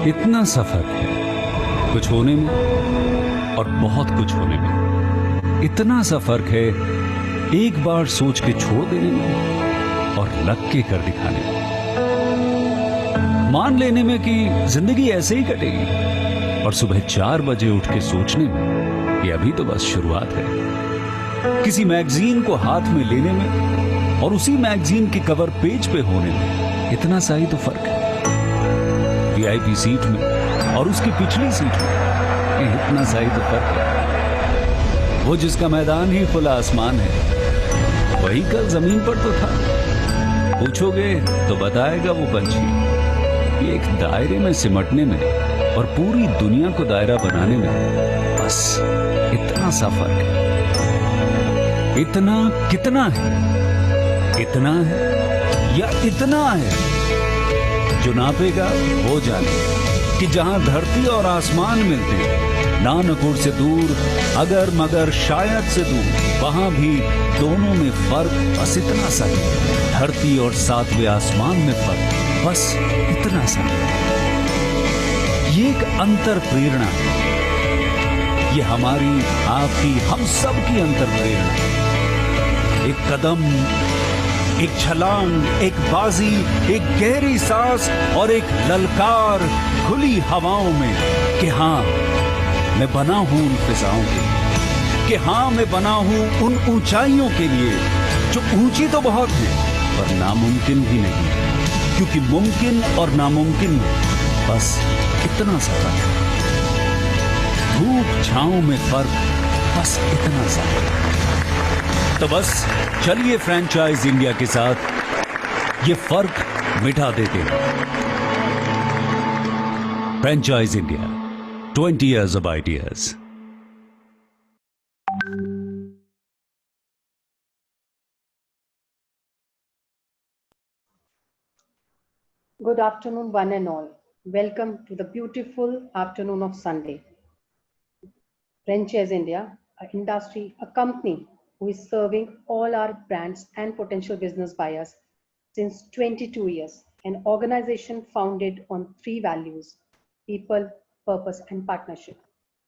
इतना सफर है कुछ होने में और बहुत कुछ होने में। इतना सा फर्क है एक बार सोच के छोड़ देने में और लग के कर दिखाने में। मान लेने में कि जिंदगी ऐसे ही कटेगी और सुबह 4 बजे उठ के सोचने में कि अभी तो बस शुरुआत है। किसी मैगजीन को हाथ में लेने में और उसी मैगजीन के कवर पेज पे होने में इतना सा ही तो फर्क है। वीआईपी सीट में और उसकी पिछली सीट में इतना सा ही तो फर्क है। वो जिसका मैदान ही खुला आसमान है वही कल जमीन पर तो था। पूछोगे तो बताएगा वो पंछी कि एक दायरे में सिमटने में और पूरी दुनिया को दायरा बनाने में बस इतना सा फर्क है। इतना कितना है? इतना है या इतना है? जो नापेगा वो जाने कि जहां धरती और आसमान मिलते हैं, नानकुर से दूर, अगर मगर शायद से दूर, वहां भी दोनों में फर्क बस इतना सा है। धरती और 7वें आसमान में फर्क बस इतना सा है। ये एक अंतर प्रेरणा है। ये हमारी, आपकी, हम सब की अंतर प्रेरणा है। एक कदम, एक छलांग, एक बाजी, एक गहरी सांस और एक ललकार खुली हवाओं में कि हाँ मैं बना हूं उन फिजाओं के लिए, कि हाँ मैं बना हूं उन ऊंचाइयों के लिए जो ऊंची तो बहुत है पर नामुमकिन भी नहीं, क्योंकि मुमकिन और नामुमकिन में बस इतना सा फर्क है। धूप छांव में फर्क बस इतना सा है। तो बस चलिए फ्रेंचाइज इंडिया के साथ ये फर्क मिटा देते हैं। Franchise India, 20 years of ideas. Good afternoon, one and all. Welcome to the beautiful afternoon of Sunday. Franchise India, an industry, a company who is serving all our brands and potential business buyers since 22 years. An organization founded on 3 values: people, purpose, and partnership.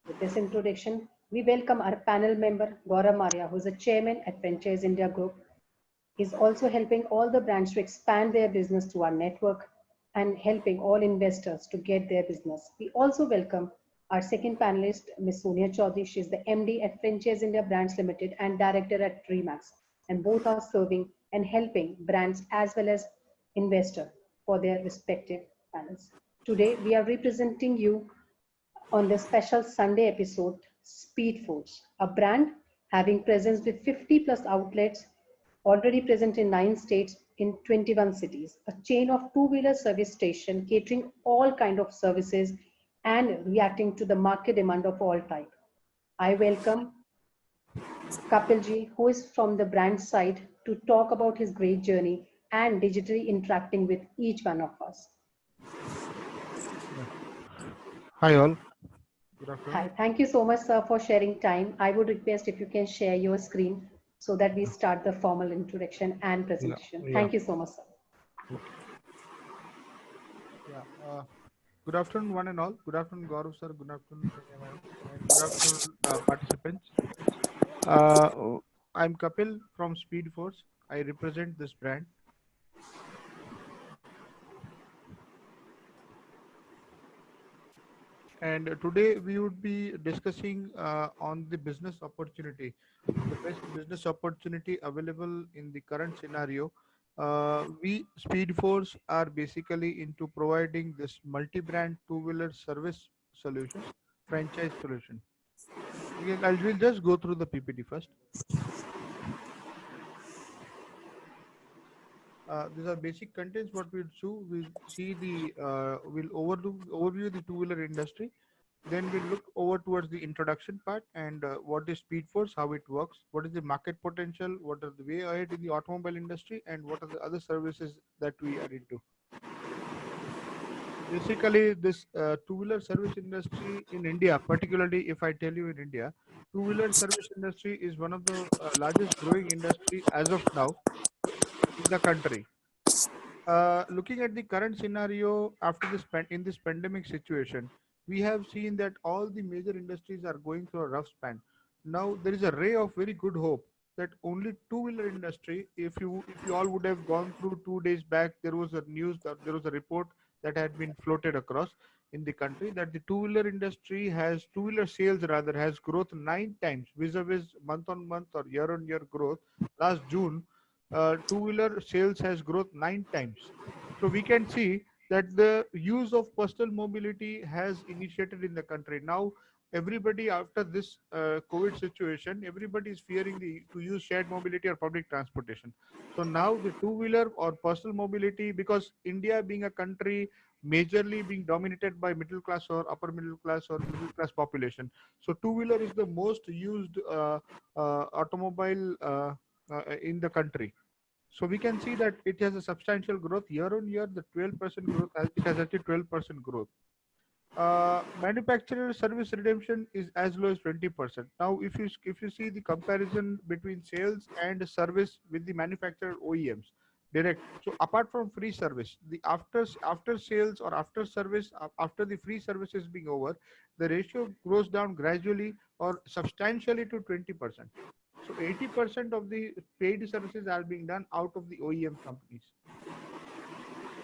With this introduction, we welcome our panel member, Gaurav Maria, who is the chairman at Franchise India Group. He's also helping all the brands to expand their business through our network and helping all investors to get their business. We also welcome our second panelist, Ms. Sonia Chaudhary. She's the MD at Franchise India Brands Limited and Director at Remax. And both are serving and helping brands as well as investors for their respective panels. Today, we are representing you on the special Sunday episode, Speed Foods, a brand having presence with 50 plus outlets, already present in 9 states in 21 cities, a chain of two-wheeler service station catering all kind of services and reacting to the market demand of all type. I welcome Kapilji, who is from the brand side, to talk about his great journey and digitally interacting with each one of us. Hi all. Good afternoon. Hi, thank you so much, sir, for sharing time. I would request if you can share your screen so that we start the formal introduction and presentation. Thank you so much, sir. Good afternoon, one and all. Good afternoon, Gaurav sir. Good afternoon, Sonia ma'am. And good afternoon, participants. I'm Kapil from Speed Force. I represent this brand. And today we would be discussing on the business opportunity, the best business opportunity available in the current scenario. We Speed Force are basically into providing this multi-brand two-wheeler service solutions, franchise solution. We'll just go through the PPT first. These are basic contents. What we'll do, we'll see the we'll overview the two-wheeler industry. Then we'll look over towards the introduction part and what is Speed Force, how it works, what is the market potential, what are the way ahead in the automobile industry, and what are the other services that we are into. Basically, this two-wheeler service industry in India, particularly if I tell you in India, two-wheeler service industry is one of the largest growing industry as of now in the country. Looking at the current scenario after in this pandemic situation, we have seen that all the major industries are going through a rough span. Now there is a ray of very good hope that only two-wheeler industry, if you all would have gone through 2 days back, there was a news that there was a report that had been floated across in the country that the two-wheeler sales rather has growth 9 times vis-a-vis month-on-month or year-on-year growth. Last June, two-wheeler sales has growth 9 times. So we can see that the use of personal mobility has initiated in the country. Now, everybody after this COVID situation, everybody is fearing to use shared mobility or public transportation. So now the two-wheeler or personal mobility, because India being a country majorly being dominated by middle class or upper middle class or middle class population. So two-wheeler is the most used automobile in the country. So we can see that it has a substantial growth year on year. The 12% growth, it has actually 12% growth. Manufacturer service redemption is as low as 20%. Now, if you see the comparison between sales and service with the manufacturer OEMs direct. So apart from free service, the after sales or after service after the free services being over, the ratio goes down gradually or substantially to 20%. So 80% of the paid services are being done out of the OEM companies.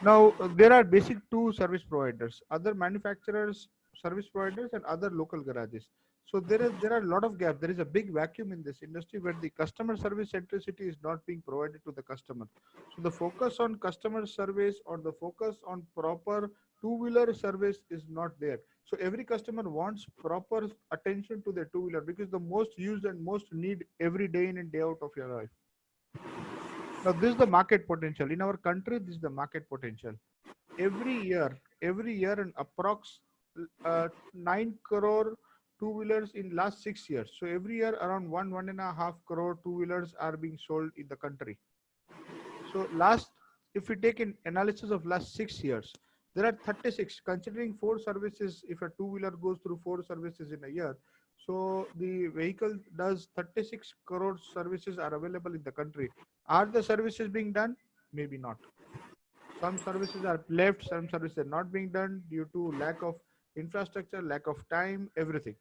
Now, there are basic two service providers, other manufacturers, service providers, and other local garages. So there are a lot of gaps. There is a big vacuum in this industry where the customer service centricity is not being provided to the customer. So the focus on customer service or the focus on proper two-wheeler service is not there. So every customer wants proper attention to their two-wheeler because the most used and most need every day in and day out of your life. Now, this is the market potential. In our country, this is the market potential. Every year, an approx 9 crore two-wheelers in last 6 years. So every year, around 1.5 crore two-wheelers are being sold in the country. So if we take an analysis of last 6 years, there are 36, considering 4 services, if a two-wheeler goes through 4 services in a year, so the vehicle does 36 crore services are available in the country. Are the services being done? Maybe not. Some services are left, some services are not being done due to lack of infrastructure, lack of time, everything.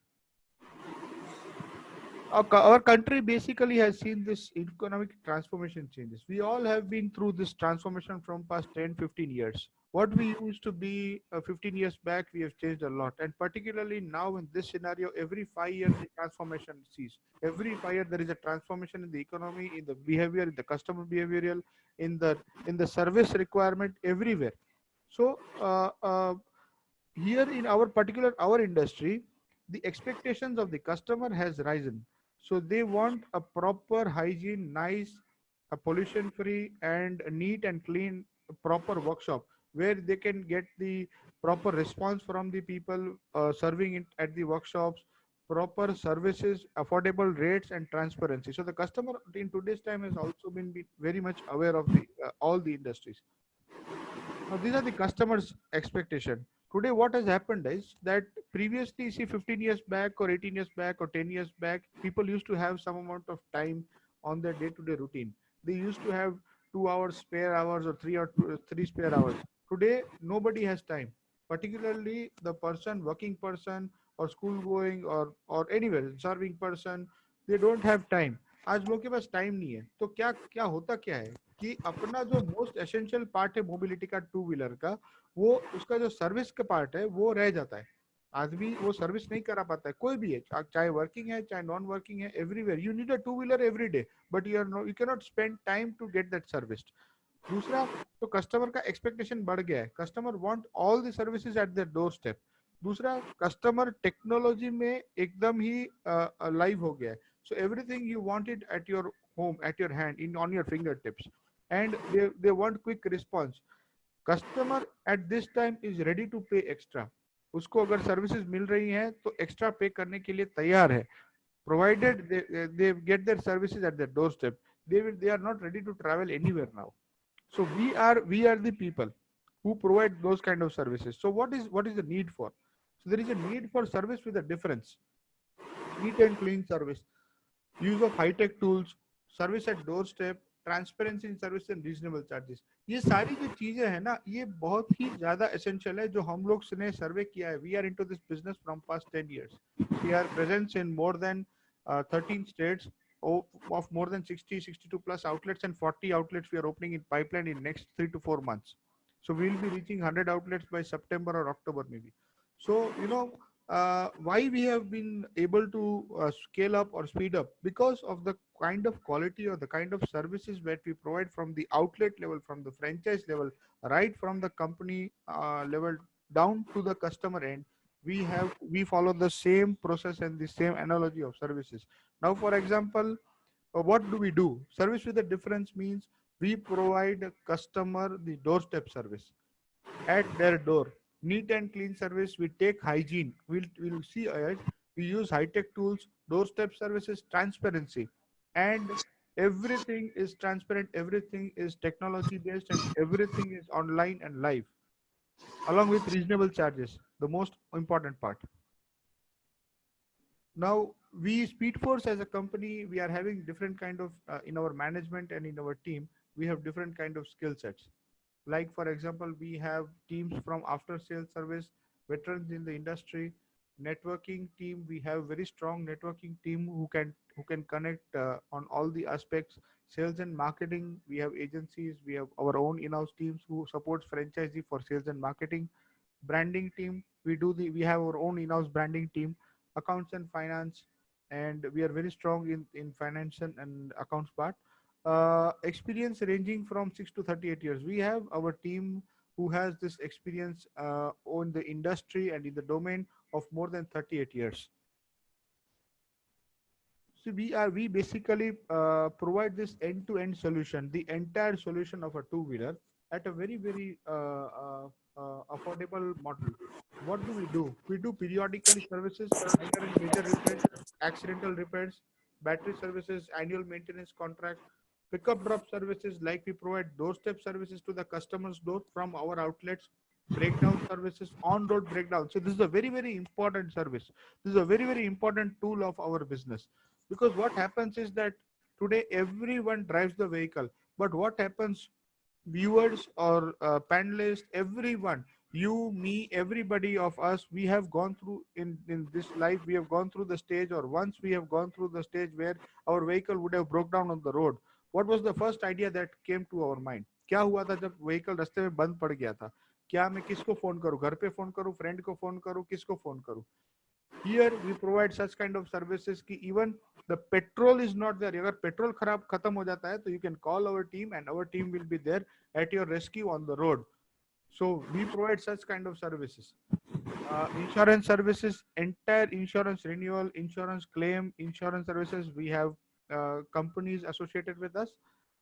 Our country basically has seen this economic transformation changes. We all have been through this transformation from past 10, 15 years. What we used to be 15 years back, we have changed a lot. And particularly now in this scenario, every 5 years, the transformation sees. Every 5 years, there is a transformation in the economy, in the behavior, in the customer behavioral, in the service requirement, everywhere. So here in our industry, the expectations of the customer has risen. So they want a proper hygiene, nice, a pollution free and neat and clean proper workshop where they can get the proper response from the people serving it at the workshops, proper services, affordable rates and transparency. So the customer in today's time has also been very much aware of the all the industries. Now, these are the customers' expectation. Today, what has happened is that previously, see, 15 years back, or 18 years back, or 10 years back, people used to have some amount of time on their day-to-day routine. They used to have 2 hours spare hours or three spare hours. Today, nobody has time. Particularly the person, working person, or school going, or anywhere serving person, they don't have time. आज लोग के पास time नहीं है तो क्या क्या होता क्या है कि अपना जो मोस्ट एसेंशियल पार्ट है मोबिलिटी का टू व्हीलर का वो उसका जो सर्विस का पार्ट है वो रह जाता है आदमी वो सर्विस नहीं करा पाता है कोई भी है चाहे वर्किंग है चाहे नॉन वर्किंग है everywhere you need a two wheeler every day but you can not spend time to get that service दूसरा तो कस्टमर का एक्सपेक्टेशन बढ़ गया है customer want all the services at their door step दूसरा customer technology में एकदम ही live हो गया है so everything you wanted at your home at your hand in on your fingertips and they want quick response customer at this time is ready to pay extra उसको अगर services मिल रही हैं तो एक्स्ट्रा पे करने के लिए तैयार है provided they get their services at their doorstep they are not ready to travel anywhere now so we are the people who provide those kind of services so what is the need for so there is a need for service with a difference neat and clean service use of high-tech tools, service at doorstep, transparency in service and reasonable charges. ये सारी जो चीजें हैं ना, ये बहुत ही ज्यादा essential है, जो हम लोग ने सर्वे किया है। We are into this business from past 10 years. We are presence in more than 13 states, of more than 60 62 plus outlets, and 40 outlets we are opening in pipeline in next 3 to 4 months. So we will be reaching 100 outlets by September or October maybe. So why we have been able to scale up or speed up, because of the kind of quality or the kind of services that we provide from the outlet level, from the franchise level, right from the company level down to the customer end. We follow the same process and the same analogy of services. Now for example, what do we do? Service with a difference means we provide a customer the doorstep service at their door. Neat and clean service. We take hygiene. We'll see it. We use high tech tools, doorstep services, transparency, and everything is transparent. Everything is technology based, and everything is online and live, along with reasonable charges. The most important part. Now we Speedforce as a company, we are having different kind of in our management and in our team. We have different kind of skill sets. Like for example, we have teams from after sales service, veterans in the industry, networking team. We have very strong networking team who can connect on all the aspects. Sales and marketing, we have agencies, we have our own in-house teams who supports franchisee for sales and marketing. Branding team, we have our own in-house branding team. Accounts and finance, and we are very strong in finance and accounts part. Experience ranging from 6 to 38 years. We have our team who has this experience on the industry and in the domain of more than 38 years. So we basically provide this end-to-end solution, the entire solution of a two-wheeler at a very affordable model. What do? We do periodically services, minor and major repairs, accidental repairs, battery services, annual maintenance contract, pickup drop services, like we provide doorstep services to the customer's door from our outlets, breakdown services, on-road breakdown. So this is a very important service. This is a very important tool of our business, because what happens is that today everyone drives the vehicle, but what happens, viewers or panelists, everyone, you, me, everybody of us, we have gone through in this life, we have gone through the stage, or once we have gone through the stage where our vehicle would have broke down on the road. What was the first idea that came to our mind? क्या हुआ था जब vehicle रास्ते में बंद पड़ गया था? क्या मैं किसको फोन करूं? घर पे फोन करूं, फ्रेंड को फोन करूं, किसको फोन करूं? Here we provide such kind of services कि even the petrol is not there. अगर पेट्रोल खराब खत्म हो जाता है तो you can call our team and our team will be there at your rescue on the road. So we provide such kind of services. Insurance services, entire insurance renewal, insurance claim, insurance services. We have companies associated with us,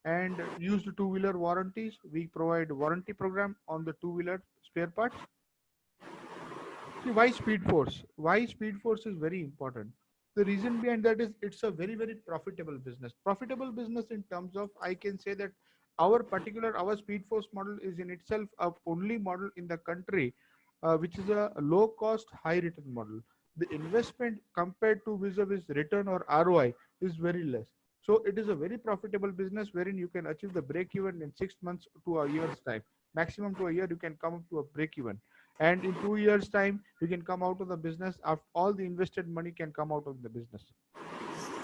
and used two-wheeler warranties. We provide warranty program on the two-wheeler spare parts. See, why Speed Force? Why Speed Force is very important. The reason behind that is it's a very profitable business. Profitable business in terms of, I can say that our Speed Force model is in itself a only model in the country, which is a low cost, high return model. The investment compared to vis-a-vis return or ROI is very less. So it is a very profitable business wherein you can achieve the break even in 6 months to a year's time. Maximum to a year, you can come up to a break even, and in 2 years time you can come out of the business. After all the invested money can come out of the business.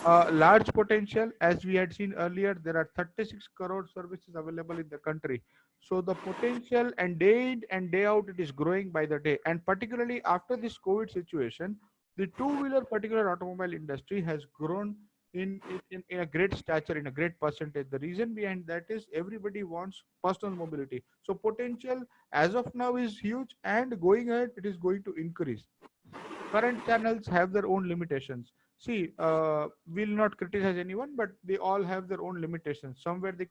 Large potential, as we had seen earlier, there are 36 crore services available in the country. So the potential, and day in and day out it is growing by the day, and particularly after this COVID situation, the two-wheeler particular automobile industry has grown in a great stature, in a great percentage. The reason behind that is everybody wants personal mobility. So potential as of now is huge, and going ahead it is going to increase. Current channels have their own limitations. See, will not criticize anyone, but they all have their own limitations. Somewhere the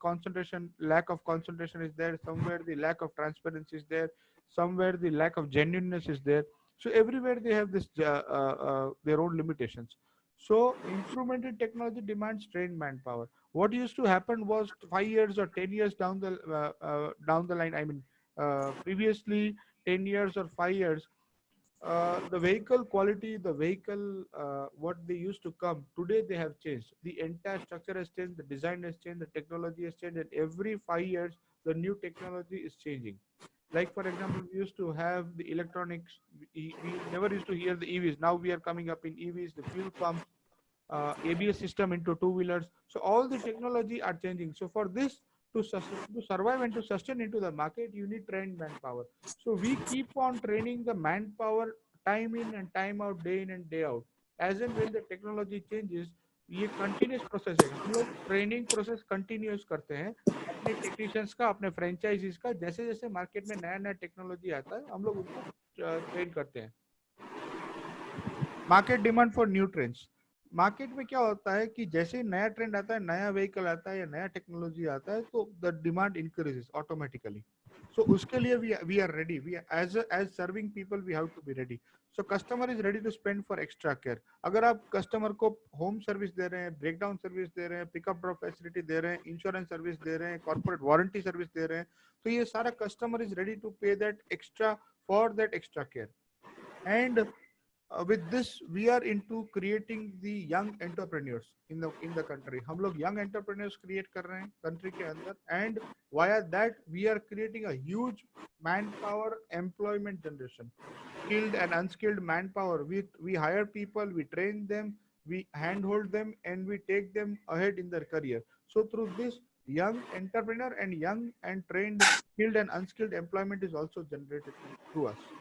lack of concentration is there. Somewhere the lack of transparency is there. Somewhere the lack of genuineness is there. So everywhere they have this their own limitations. So improvement in technology demands trained manpower. What used to happen was 5 years or 10 years down the line. I mean, previously 10 years or 5 years, The vehicle quality, the vehicle, what they used to come, today they have changed. The entire structure has changed, the design has changed, the technology has changed, and every 5 years, the new technology is changing. Like, for example, we used to have the electronics, we never used to hear the EVs. Now we are coming up in EVs, the fuel pumps, ABS system into two-wheelers. So all the technology are changing. So for this to survive and to sustain into the market, you need trained manpower. So we keep on training the manpower time in and time out, day in and day out. As and when the technology changes, ये continuous process है. हम लोग training process continuous करते हैं अपने technicians का, अपने franchises का. जैसे जैसे मार्केट में नया नया टेक्नोलॉजी आता है, हम लोग उनको ट्रेन करते हैं. Market demand for new trends. Market में क्या होता है कि जैसे ही नया ट्रेंड आता है, नया व्हीकल आता है या नया टेक्नोलॉजी आता है, तो the demand increases automatically. So उसके लिए we are ready. We as serving people we have to be ready. So customer is ready to spend for extra care. अगर आप कस्टमर को होम सर्विस दे रहे हैं, ब्रेकडाउन सर्विस दे रहे हैं, pickup drop facility दे रहे हैं, इंश्योरेंस सर्विस दे रहे हैं, कॉर्पोरेट वारंटी सर्विस दे रहे हैं, तो ये सारा कस्टमर इज रेडी टू पे that extra for that extra care. And with this we are into creating the young entrepreneurs in the country. हम लोग young entrepreneurs create कर रहे हैं country के अंदर, and via that we are creating a huge manpower employment generation, skilled and unskilled manpower. We hire people, we train them, we handhold them, and we take them ahead in their career. So through this, young entrepreneur and young and trained skilled and unskilled employment is also generated through us.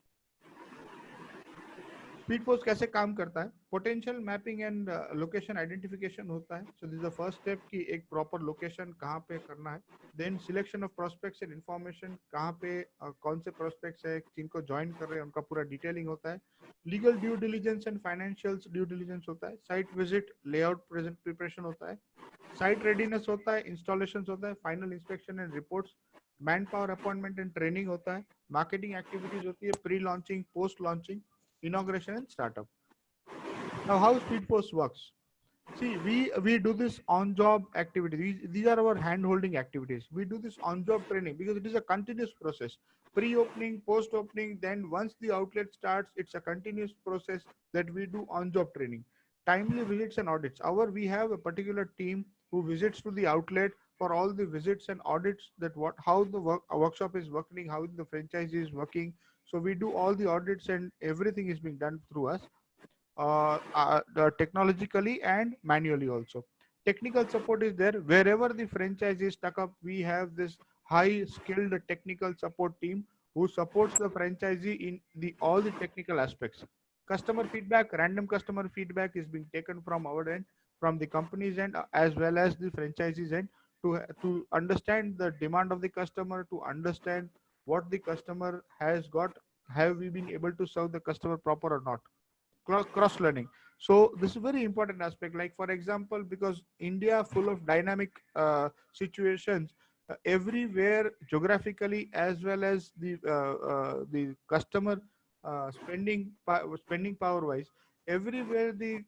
Speed force कैसे काम करता है? Potential mapping and location identification होता है. So this is the first step कि एक proper location कहाँ पे करना है. Then selection of prospects and information, कहाँ पे कौन से प्रोस्पेक्ट्स है, जिनको ज्वाइन कर रहे हैं उनका पूरा डिटेलिंग होता है. Legal due diligence and financial due diligence होता है. साइट विजिट, लेआउट प्रिपरेशन होता है. साइट रेडीनेस होता है, इंस्टॉलेशन होता है, final inspection and reports, man power appointment and training होता है. मार्केटिंग एक्टिविटीज होती है, pre launching, post launching, inauguration and startup. Now how Speedforce works? See, we do this on-job activity. These are our hand-holding activities. We do this on-job training because it is a continuous process. Pre-opening, post-opening, then once the outlet starts, it's a continuous process that we do on-job training. Timely visits and audits. We have a particular team who visits to the outlet for all the visits and audits, that how the workshop is working, how the franchise is working. So we do all the audits and everything is being done through us, technologically and manually also. Technical support is there. Wherever the franchise is stuck up, we have this high skilled technical support team who supports the franchisee in all the technical aspects. Customer feedback, random customer feedback is being taken from our end, from the company's end, as well as the franchisee's end, to understand the demand of the customer, to understand what the customer has got, have we been able to serve the customer proper or not. Cross learning. So this is a very important aspect. Like, for example, because India full of dynamic situations, everywhere geographically, as well as the customer spending power wise, everywhere the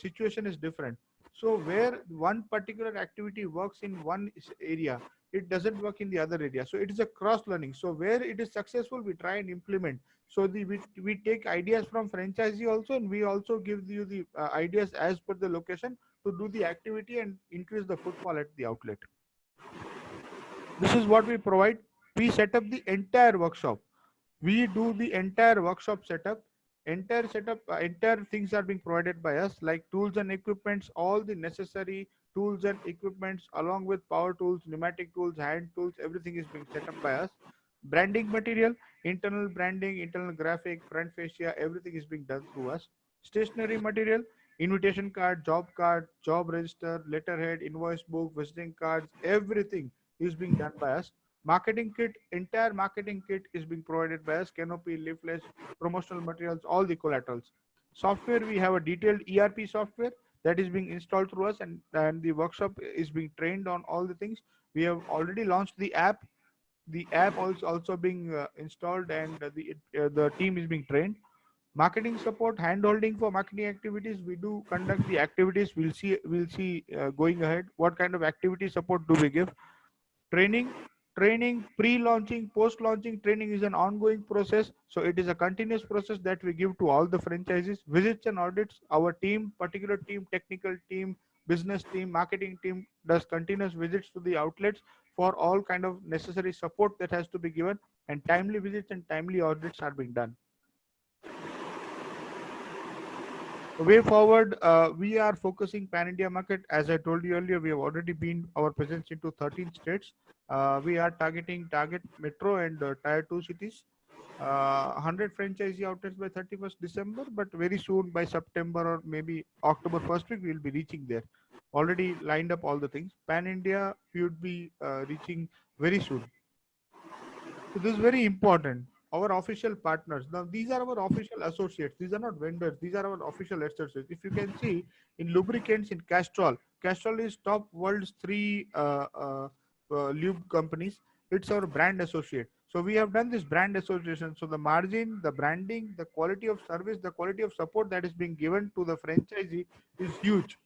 situation is different. So where one particular activity works in one area, it doesn't work in the other area. So it is a cross learning. So where it is successful, we try and implement. So we take ideas from franchisee also, and we also give you the ideas as per the location to do the activity and increase the footfall at the outlet. This is what we provide. We set up the entire workshop. We do the entire workshop setup. Entire things are being provided by us, like tools and equipments, all the necessary tools and equipments, along with power tools, pneumatic tools, hand tools, everything is being set up by us. Branding material, internal branding, internal graphic, front fascia, everything is being done through us. Stationery material, invitation card, job register, letterhead, invoice book, visiting cards, everything is being done by us. Marketing kit, entire marketing kit is being provided by us. Canopy, leaflets, promotional materials, all the collaterals. Software, we have a detailed ERP software that is being installed through us, and the workshop is being trained on all the things. We have already launched the app. The app also being installed, and the team is being trained. Marketing support, hand holding for marketing activities. We do conduct the activities. We'll see going ahead what kind of activity support do we give. Training, Training, pre-launching, post-launching training is an ongoing process. So it is a continuous process that we give to all the franchises. Visits and audits, our team, particular team, technical team, business team, marketing team does continuous visits to the outlets for all kind of necessary support that has to be given, and timely visits and timely audits are being done. Way forward, we are focusing pan-India market. As I told you earlier, we have already been our presence into 13 states. We are target metro and tier 2 cities. 100 franchisee outlets by 31st December, but very soon by September or maybe October first week, we will be reaching there. Already lined up all the things. Pan-India, we would be reaching very soon. So this is very important. Our official partners. Now these are our official associates. These are not vendors. These are our official associates. If you can see in lubricants in Castrol, Castrol is top world's three lube companies. It's our brand associate. So we have done this brand association. So the margin, the branding, the quality of service, the quality of support that is being given to the franchisee is huge.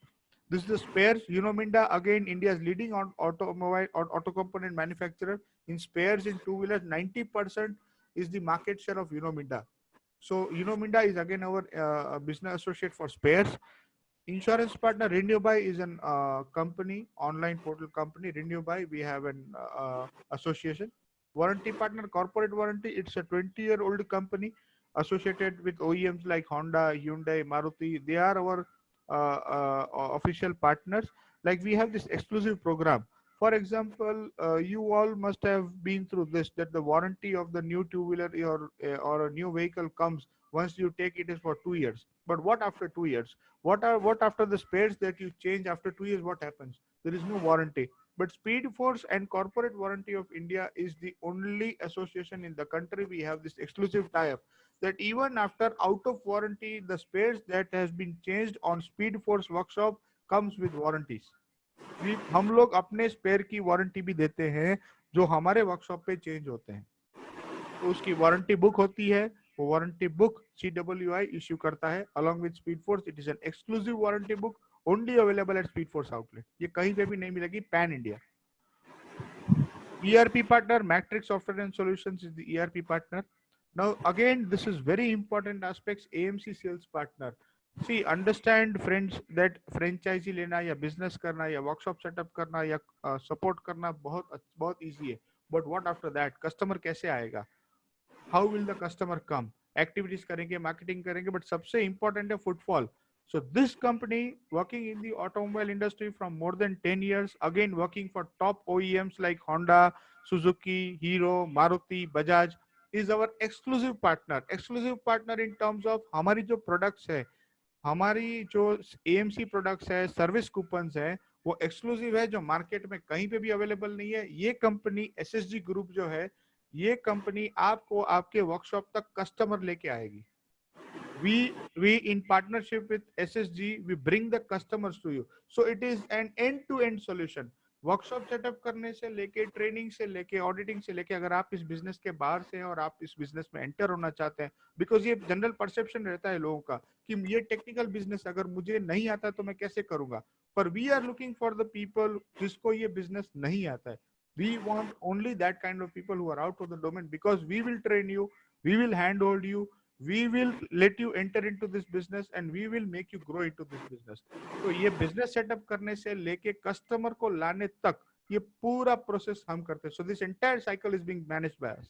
This is the spares. Unominda, again, India's leading on automobile or auto component manufacturer in spares in two-wheelers. 90% is the market share of Unominda. So Unominda is again our business associate for spares. Insurance partner Renewbuy is an company, online portal company. Renewbuy, we have an association. Warranty partner, corporate warranty. It's a 20-year-old company associated with OEMs like Honda, Hyundai, Maruti. They are our official partners. Like we have this exclusive program. For example, you all must have been through this, that the warranty of the new two-wheeler or a new vehicle comes once you take it is for 2 years. But what after 2 years? What after the spares that you change after 2 years? What happens? There is no warranty. But Speed Force and Corporate Warranty of India is the only association in the country. We have this exclusive tie-up that even after out of warranty, the spares that has been changed on Speed Force workshop comes with warranties. हम लोग अपने spare की warranty भी देते हैं जो हमारे workshop पे चेंज होते हैं, तो उसकी वारंटी बुक होती है. वो वारंटी बुक CWI इश्यू करता है along with Speed Force. It is an exclusive warranty book only available at Speed Force outlet. ये कहीं पे भी नहीं मिलेगी pan India. ERP partner Matrix Software and Solutions is the ERP partner. Now again, this is very important aspects. AMC sales partner. See, understand friends that franchisee लेना या business करना या workshop setup करना या support करना बहुत easy है. But what after that? Customer कैसे आएगा? How will the customer come? Activities करेंगे, marketing करेंगे, but सबसे important है footfall. So this company working in the automobile industry from more than 10 years, again working for top OEMs like Honda, Suzuki, Hero, Maruti, Bajaj, is our exclusive partner. Exclusive partner in terms of हमारी जो products है, हमारी जो AMC products है, service coupons है, वो exclusive है, जो मार्केट में कहीं पे भी अवेलेबल नहीं है. ये कंपनी SSG ग्रुप जो है, ये कंपनी आपको आपके वर्कशॉप तक कस्टमर लेके आएगी. We in partnership with SSG, we bring the customers to you. So it is an end-to-end solution. Workshop setup करने से लेके, ट्रेनिंग से लेके, ऑडिटिंग से लेके, अगर आप इस बिजनेस के बाहर से हैं और आप इस बिजनेस में एंटर होना चाहते हैं, बिकॉज ये जनरल परसेप्शन रहता है लोगों का कि ये टेक्निकल बिजनेस अगर मुझे नहीं आता तो मैं कैसे करूंगा. पर we are looking for the people जिसको ये बिजनेस नहीं आता है. We want only that kind of people who are out of the domain, because we will train you, we will handhold you, we will let you enter into this business and we will make you grow into this business. तो ये business setup करने से लेके customer को लाने तक ये पूरा प्रोसेस हम करते हैं. So this entire cycle is being managed by us.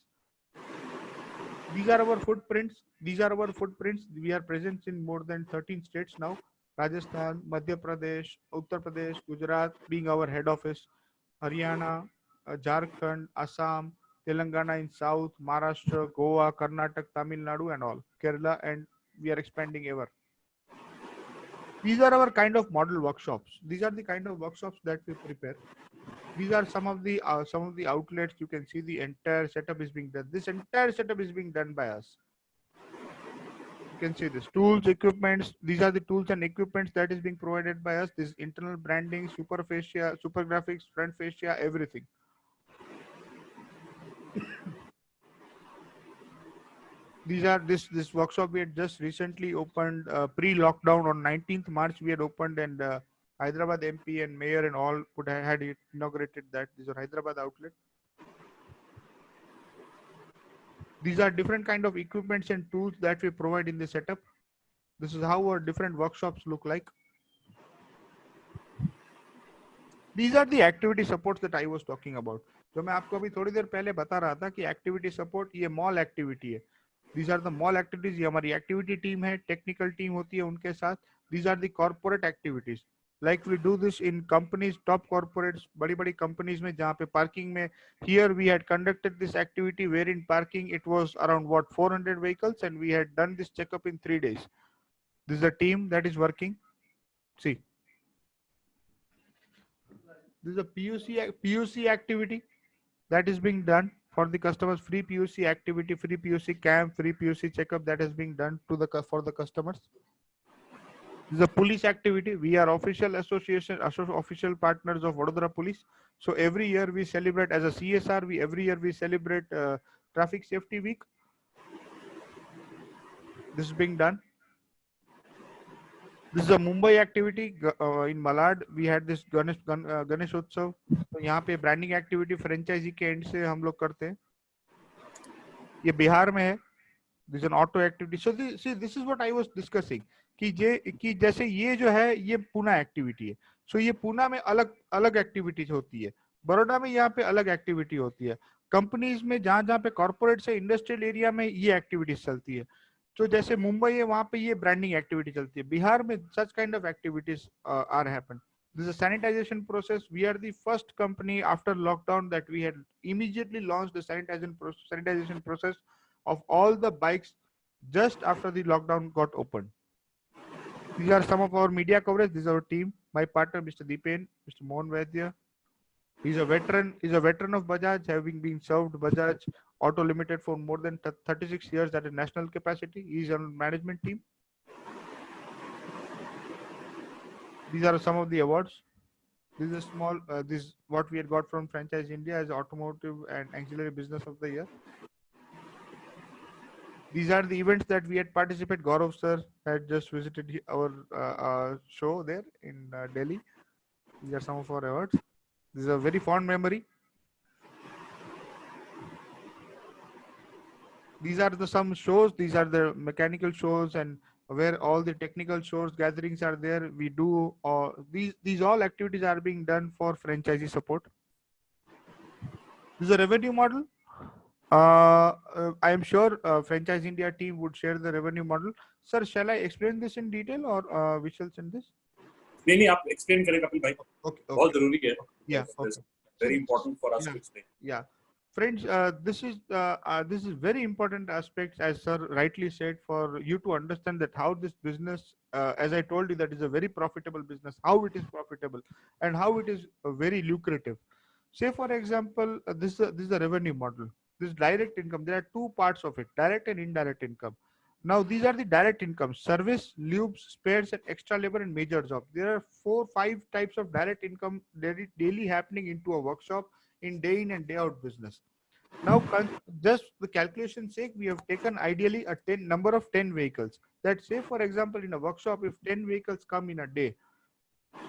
These are our footprints. We are present in more than 13 states now. Rajasthan, Madhya Pradesh, Uttar Pradesh, Gujarat being our head office, Haryana, Jharkhand, Assam, Telangana in south, Maharashtra, Goa, Karnataka, Tamil Nadu and all, Kerala, and we are expanding ever. These are our kind of model workshops. These are the kind of workshops that we prepare. These are some of the outlets. You can see the entire setup is being done. This entire setup is being done by us. You can see this tools, equipments. These are the tools and equipments that is being provided by us. This internal branding, super fascia, super graphics, front fascia, everything. These are this workshop we had just recently opened pre-lockdown on 19th March. We had opened, and Hyderabad MP and mayor and all had inaugurated that. These are Hyderabad outlet. These are different kind of equipments and tools that we provide in the setup. This is how our different workshops look like. These are the activity supports that I was talking about. जो मैं आपको अभी थोड़ी देर पहले बता रहा था कि एक्टिविटी सपोर्ट ये मॉल एक्टिविटी है. These are the mall activities. ये हमारी एक्टिविटी टीम है, टेक्निकल टीम होती है उनके साथ. These are the corporate activities. Like we do this in companies, top corporates, बड़ी बड़ी companies में जहाँ पे parking में, here we had conducted this activity where in parking it was around what 400 vehicles and we had done this checkup in 3 days. This is a team that is working. See, this is a PUC activity that is being done for the customers. Free PUC activity, free PUC camp, free PUC checkup that is being done to the for the customers. This is a police activity. We are official association, official partners of Vadodara Police. So every year we celebrate as a CSR. Every year we celebrate Traffic Safety Week. This is being done. This is a Mumbai activity in Malad. We had this Ganesh Utsav. तो यहाँ पे branding activity franchisee के end से हम लोग करते हैं. ये बिहार में है. This is an auto activity. So this is what I was discussing. कि जैसे ये जो है ये पूना एक्टिविटी है. So ये पूना में अलग अलग एक्टिविटीज होती है. बड़ौदा में यहाँ पे अलग एक्टिविटी होती है. कंपनीज में जहाँ जहाँ पे कॉर्पोरेट से इंडस्ट्रियल एरिया में ये एक्टिविटीज चलती है. तो जैसे मुंबई है वहां पे ये ब्रांडिंग एक्टिविटी चलती है. बिहार में such kind of activities are happen. This is a sanitization process. We are the first company after lockdown that we had immediately launched the sanitization process of all the bikes just after the lockdown got opened. These are some of our media coverage. This is our team. My partner, Mr. Deepen, Mr. Mohan Vaidya. He's a veteran. He's a veteran of Bajaj, having been served Bajaj Auto Limited for more than 36 years at a national capacity. He's on management team. These are some of the awards. This is a small. This is what we had got from Franchise India as Automotive and Auxiliary Business of the Year. These are the events that we had participated. Gaurav sir had just visited our show there in Delhi. These are some of our awards. This is a very fond memory. These are some shows. These are the mechanical shows and where all the technical shows gatherings are there. We do these all activities are being done for franchisee support. This is a revenue model. I am sure Franchise India team would share the revenue model. Sir, shall I explain this in detail or we shall send this? नहीं आप explain करें कपिल भाई. Okay. बहुत जरूरी है. Yeah. Okay. Very important for us Yeah. to explain. Yeah. Friends, this is very important aspects, as sir rightly said, for you to understand that how this business, as I told you, that is a very profitable business, how it is profitable and how it is very lucrative. Say for example, this is a revenue model. This direct income. There are two parts of it: direct and indirect income. Now these are the direct income: service, lubes, spares, and extra labor and major jobs. There are 4-5 types of direct income daily happening into a workshop in day in and day out business. Now, just the calculation sake, we have taken ideally a number of 10 vehicles. That say, for example, in a workshop, if 10 vehicles come in a day,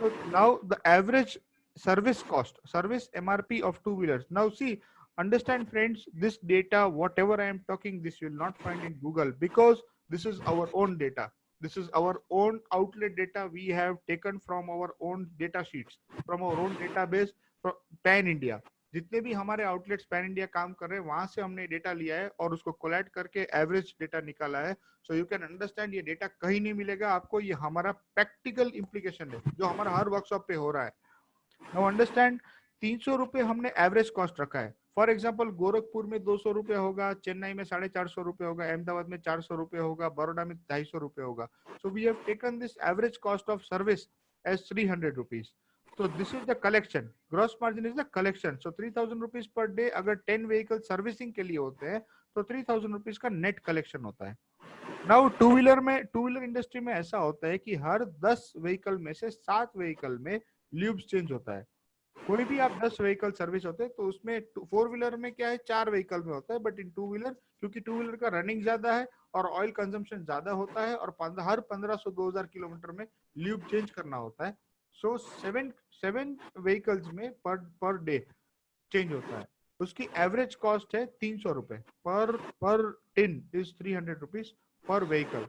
so now the average service cost, service MRP of two-wheelers. Now see, understand friends, this data, whatever I am talking, this you will not find in Google because this is our own data. This is our own outlet data we have taken from our own data sheets, from our own database, from Pan India. जितने भी हमारे outlets pan India काम कर रहे हैं वहां से हमने डेटा लिया है और उसको कोलैट करके एवरेज डेटा निकाला है. सो यू कैन अंडरस्टैंड ये डेटा कहीं नहीं मिलेगा आपको. ये हमारा प्रैक्टिकल इंप्लीकेशन है जो हमारा हर वर्कशॉप पे हो रहा है. नाउ अंडरस्टैंड 300 रुपए हमने एवरेज कॉस्ट रखा है. फॉर एग्जाम्पल गोरखपुर में 200 रुपए होगा, चेन्नई में 450 रुपए होगा, अहमदाबाद में 400 रुपए होगा, बड़ौदा में 250 रुपए होगा. So we have taken this average cost of service as 300 rupees. So this is the collection. Gross margin is the collection. So 3,000 rupees per day. अगर 10 vehicle servicing के लिए होते हैं तो 3,000 rupees का net collection होता है. Now टू व्हीलर इंडस्ट्री में ऐसा होता है कि हर 10 vehicle में से 7 vehicle में lubes change होता है. कोई भी आप 10 vehicle सर्विस होते हैं तो उसमें 4 व्हीलर में क्या है 4 vehicle में होता है. बट इन टू व्हीलर क्योंकि टू व्हीलर का रनिंग ज्यादा है और ऑयल कंजम्पशन ज्यादा होता है और हर 1500-2000 किलोमीटर में lube चेंज करना होता है. So 7 vehicles में per day change होता है. उसकी एवरेज कॉस्ट है 300 रुपए पर टिन इज 300 रुपीज पर व्हीकल।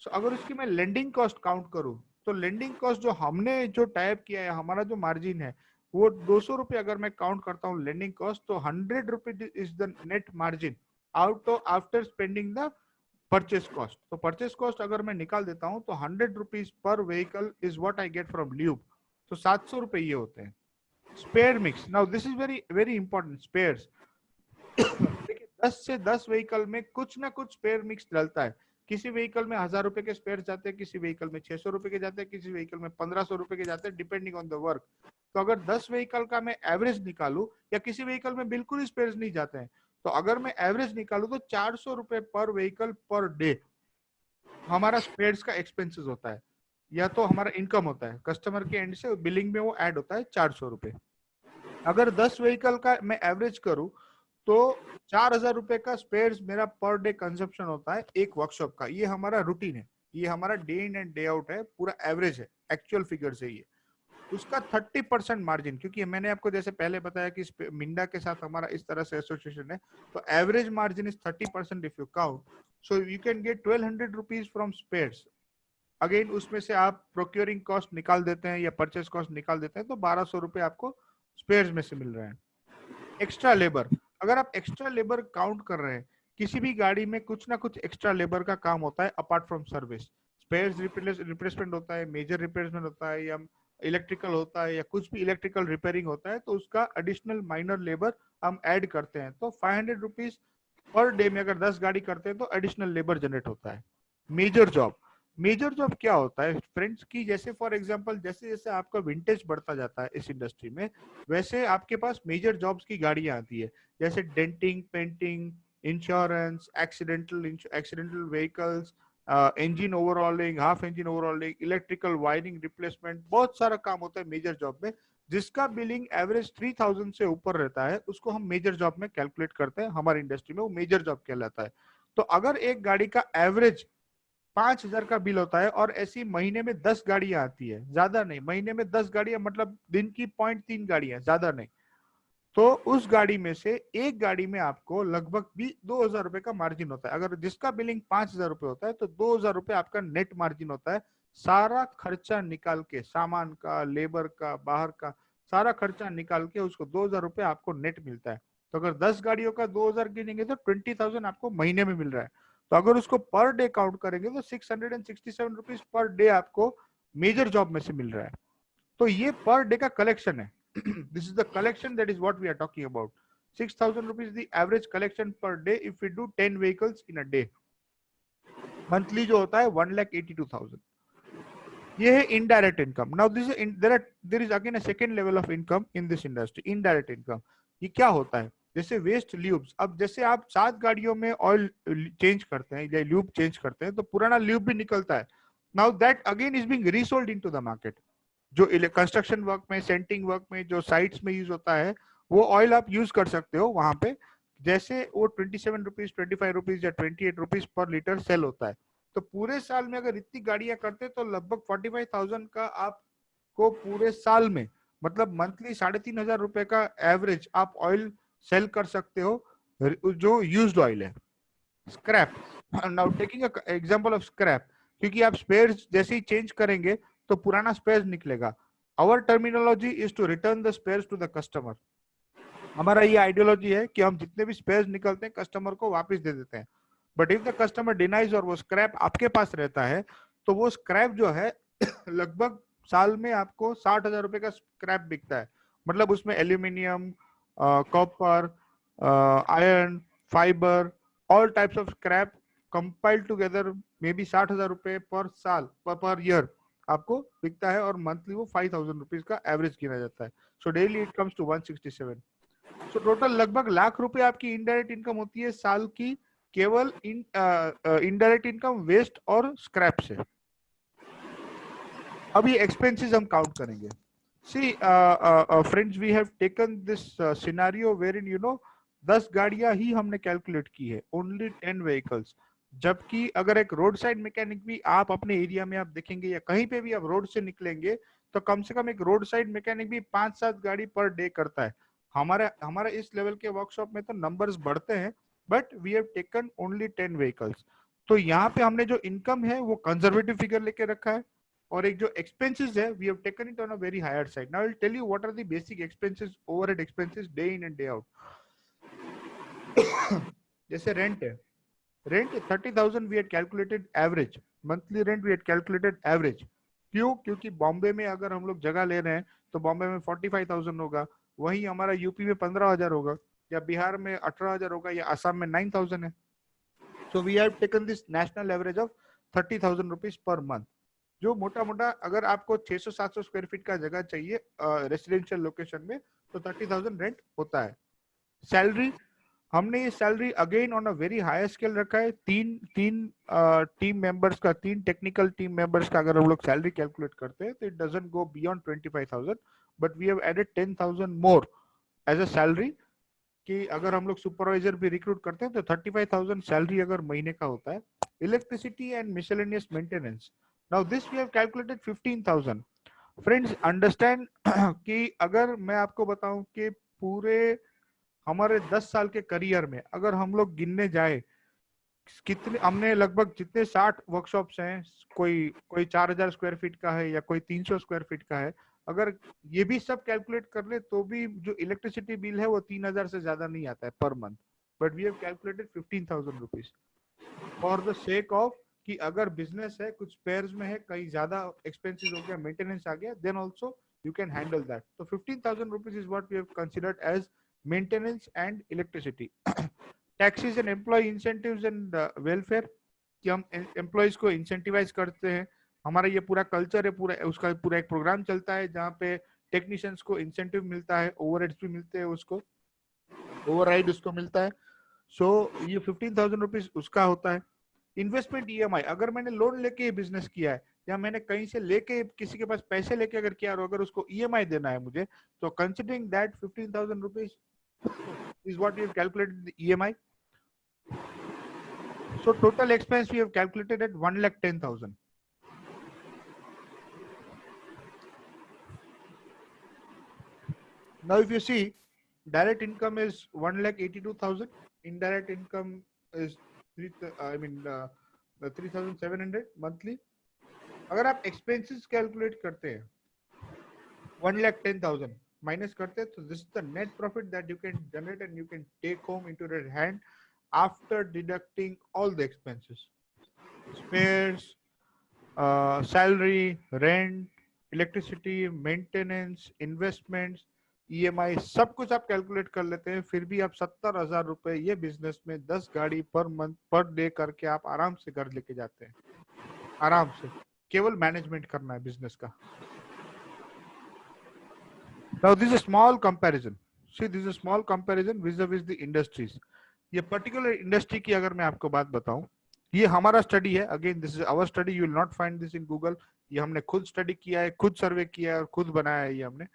सो अगर उसकी मैं लेंडिंग कॉस्ट काउंट करूं तो लेंडिंग कॉस्ट जो हमने जो टाइप किया है, हमारा जो मार्जिन है वो 200 रुपए अगर मैं काउंट करता हूँ लेंडिंग कॉस्ट, तो 100 rupees is the net margin out of after spending the purchase cost. तो परचेस कॉस्ट अगर मैं निकाल देता हूं तो 100 रुपीज पर vehicle is what I get from lube. तो 700 रुपए ये होते हैं। Spare mix, now this is very very important. Spares देखिए 10 से 10 व्हीकल में कुछ ना कुछ स्पेयर मिक्स डलता है। किसी व्हीकल में 1000 रुपए के स्पेयर जाते हैं, किसी व्हीकल में 600 रुपए के जाते हैं, किसी व्हीकल में 1500 रुपए के जाते हैं, डिपेंडिंग ऑन द वर्क। तो अगर 10 व्हीकल का मैं एवरेज निकालूं, या किसी व्हीकल में बिल्कुल ही स्पेयर नहीं जाते हैं, तो अगर मैं एवरेज निकालूं तो 400 रुपए पर व्हीकल पर डे हमारा स्पेयर्स का एक्सपेंसेस होता है, या तो हमारा इनकम होता है कस्टमर के एंड से, बिलिंग में वो ऐड होता है 400 रुपए। अगर 10 व्हीकल का मैं एवरेज करूं तो 4000 रुपए का स्पेयर्स मेरा पर डे कंजप्शन होता है एक वर्कशॉप का। ये हमारा रूटीन है, ये हमारा day in and day out है, पूरा एवरेज है, एक्चुअल फिगर से ये। उसका 30% मार्जिन, क्योंकि मैंने आपको जैसे पहले बताया कि मिंडा के साथ हमारा इस तरह से एसोसिएशन है, तो average margin is 30% if you count. So you can get 1200 rupees from spares. Again उसमें से आप प्रोक्योरिंग कॉस्ट निकाल देते हैं या परचेस कॉस्ट निकाल देते हैं, तो 1200 रुपए आपको स्पेयर्स में से मिल रहा है। एक्स्ट्रा लेबर, अगर आप एक्स्ट्रा लेबर काउंट कर रहे हैं, किसी भी गाड़ी में कुछ ना कुछ एक्स्ट्रा लेबर का काम होता है apart from service. Spares replacement होता है, मेजर रिप्लेसमेंट होता है, या इलेक्ट्रिकल होता है, या कुछ भी इलेक्ट्रिकल रिपेयरिंग होता है, तो उसका एडिशनल माइनर लेबर हम ऐड करते हैं। तो 500 रुपीज पर डे में अगर 10 गाड़ी करते हैं तो एडिशनल लेबर जनरेट होता है। मेजर जॉब, मेजर जॉब क्या होता है फ्रेंड्स की, जैसे फॉर एग्जांपल जैसे जैसे आपका विंटेज बढ़ता जाता है इस इंडस्ट्री में, वैसे आपके पास मेजर जॉब्स की गाड़ियां आती है, जैसे denting, painting, insurance, accidental vehicles, engine overhauling, half engine overhauling, electrical wiring replacement, बहुत सारा काम होता है मेजर जॉब में। जिसका बिलिंग एवरेज 3000 से ऊपर रहता है उसको हम मेजर जॉब में कैलकुलेट करते हैं, हमारी इंडस्ट्री में वो मेजर जॉब कहलाता है। तो अगर एक गाड़ी का एवरेज 5000 का बिल होता है और ऐसी महीने में 10 गाड़ियां आती है, ज्यादा नहीं, महीने में 10 गाड़ियां मतलब दिन की 0.3 गाड़ियां, ज्यादा नहीं, तो उस गाड़ी में से एक गाड़ी में आपको लगभग भी 2000 रुपए का मार्जिन होता है। अगर जिसका बिलिंग 5000 रुपए होता है तो 2000 रुपए आपका नेट मार्जिन होता है। सारा खर्चा निकाल के, सामान का, लेबर का, बाहर का सारा खर्चा निकाल के उसको 2000 रुपए आपको नेट मिलता है। तो अगर 10 गाड़ियों का 2000 गिनेंगे तो 20,000 आपको महीने में मिल रहा है। तो अगर उसको पर डे काउंट करेंगे तो 667 रुपीज पर डे आपको मेजर जॉब में से मिल रहा है। तो ये पर डे का कलेक्शन है। This is the collection, that is what we are talking about. 6,000 rupees the average collection per day if we do 10 vehicles in a day. Monthly जो होता है 1,82,000. ये है indirect income. Now this is there is again a second level of income in this industry. Indirect income. ये क्या होता है? जैसे वेस्ट ल्यूब्स, अब जैसे आप 7 गाड़ियों में ऑयल चेंज करते हैं या ल्यूब चेंज करते हैं तो पुराना ल्यूब भी निकलता है। Now that again is being resold into the market. जो कंस्ट्रक्शन वर्क में, सेंटिंग वर्क में, जो साइट्स में यूज होता है, वो ऑयल आप यूज कर सकते हो वहां पे। जैसे वो 27 रुपीज, 25 रुपीज या 28 रुपीज पर लीटर सेल होता है। तो पूरे साल में अगर इतनी गाड़ियां करते तो लगभग 45,000 का आपको पूरे साल में, मतलब मंथली 3,500 रुपए का एवरेज आप ऑयल सेल कर सकते हो, जो यूज्ड ऑयल है। Scrap, now taking example of scrap, क्योंकि आप स्पेयर्स जैसे ही चेंज करेंगे तो पुराना स्पेयर्स निकलेगा। Our terminology is to return the spares to the customer. हमारा ये आइडियोलॉजी है कि हम जितने भी स्पेयर्स निकलते हैं कस्टमर को वापस दे देते हैं। But if the customer denies और वो स्क्रैप आपके पास रहता है तो वो स्क्रैप जो है लगभग साल में आपको 60,000 रुपए का स्क्रैप बिकता है। मतलब उसमें aluminium, copper, iron, fibre, all types of scrap compiled together may be 60,000 रुपए पर साल पर ईयर आपको बिकता है, और मंथली वो 5,000 रुपीज का एवरेज गिना जाता है। So daily it comes to 167। So total लगभग लाख रुपए आपकी इनडायरेक्ट इनकम होती है साल की, केवल इनडायरेक्ट इनकम वेस्ट और स्क्रैप से। अब ये एक्सपेंसेस हम काउंट करेंगे। See friends, we have taken this scenario where in 10 गाड़ियां ही हमने कैलकुलेट की है, ओनली 10 व्हीकल्स। जबकि अगर एक रोड साइड मैकेनिक भी आप अपने एरिया में आप देखेंगे या कहीं पे भी आप रोड से निकलेंगे तो कम से कम एक रोड साइड मैकेनिक भी 5-7 गाड़ी पर डे करता है। हमारा हमारा इस लेवल के वर्कशॉप में तो नंबर्स बढ़ते हैं, but we have taken only 10 vehicles. तो यहाँ पे हमने जो इनकम है वो कंजर्वेटिव फिगर लेके रखा है, और एक जो एक्सपेंसेस है we have taken it on a very higher side. Now I will tell you what are the basic expenses, overhead expenses day in and day out. जैसे रेंट है, rent 30,000 we had calculated average, monthly rent we had calculated average. क्यों? क्योंकि बॉम्बे में अगर हम लोग जगह ले रहे हैं तो बॉम्बे में 45,000 होगा, वहीं हमारा यूपी में 15,000 होगा, या बिहार में 18,000 होगा, या असम में 9,000 है। So we have taken this national average of 30,000 rupees per month. जो मोटा मोटा अगर आपको 600-700 स्क्वायर फीट का जगह चाहिए रेसिडेंशियल लोकेशन में, तो 30,000 रेंट होता है। सैलरी, हमने ये salary again on a very higher scale रखा है। तीन टीम मेंबर्स का, 3 टेक्निकल टीम मेंबर्स का अगर हम लोग सैलरी कैलकुलेट करते हैं तो it doesn't go beyond 25,000, but we have added 10,000 more as a salary, कि अगर हम लोग सुपरवाइजर भी रिक्रूट करते हैं तो 35,000 सैलरी अगर महीने का होता है। Electricity and miscellaneous maintenance, now this we have calculated 15,000। Friends understand कि अगर मैं आपको बताऊं कि पूरे हमारे 10 साल के करियर में अगर हम लोग गिनने जाए कितने, हमने लगभग जितने 60 वर्कशॉप्स हैं, कोई कोई 4,000 स्क्वायर फीट का है या कोई 300 स्क्वायर फीट का है, अगर ये भी सब कैलकुलेट कर ले तो भी जो इलेक्ट्रिसिटी बिल है वो 3,000 से ज्यादा नहीं आता है per month, but we have calculated 15,000 rupees for the sake of कि अगर बिजनेस है, कुछ पेयर्स में है, कहीं ज्यादा एक्सपेंसेस हो गया, मेंटेनेंस आ गया, then also you can handle that. तो 15,000 rupees is what we have considered as maintenance and electricity. Taxes and employ incentives and welfare, कि हम एम्प्लॉयज को इंसेंटिवाइज करते हैं। हमारा ये पूरा कल्चर है, पूरा उसका पूरा एक प्रोग्राम चलता है जहाँ पे टेक्नीशियंस को इंसेंटिव मिलता है, ओवरहेड्स भी मिलते हैं, उसको ओवरराइड उसको मिलता है। सो ये 15,000 रुपीज उसका होता है। इन्वेस्टमेंट ईएमआई, अगर मैंने लोन लेके बिजनेस किया है या मैंने कहीं से लेके किसी के पास पैसे लेके अगर किया, और अगर उसको ईएमआई देना है मुझे, तो considering that 15,000 rupees is what we have calculated the EMI. So total expense we have calculated at 1,10,000. Now if you see, direct income is 1,82,000, indirect income is 3,700 monthly. अगर आप expenses calculate करते हैं 1,10,000 minus करते हैं, तो this is the net profit that you can generate and you can take home into your hand after deducting all the expenses, spares, salary, rent, electricity, maintenance, investments, EMI, सब कुछ आप calculate कर लेते हैं, फिर भी आप 70,000 रुपए ये बिजनेस में 10 गाड़ी पर मंथ पर डे करके आप आराम से घर लेके जाते हैं, आराम से। केवल मैनेजमेंट करना है बिजनेस का। Now this is a small comparison. See, this is a small comparison vis-a-vis the industries. ये पर्टिकुलर इंडस्ट्री की अगर मैं आपको बात बताऊं, ये हमारा स्टडी है, again this is our study, you will not find this in Google. ये हमने खुद स्टडी किया है, खुद सर्वे किया है और खुद बनाया है ये हमने।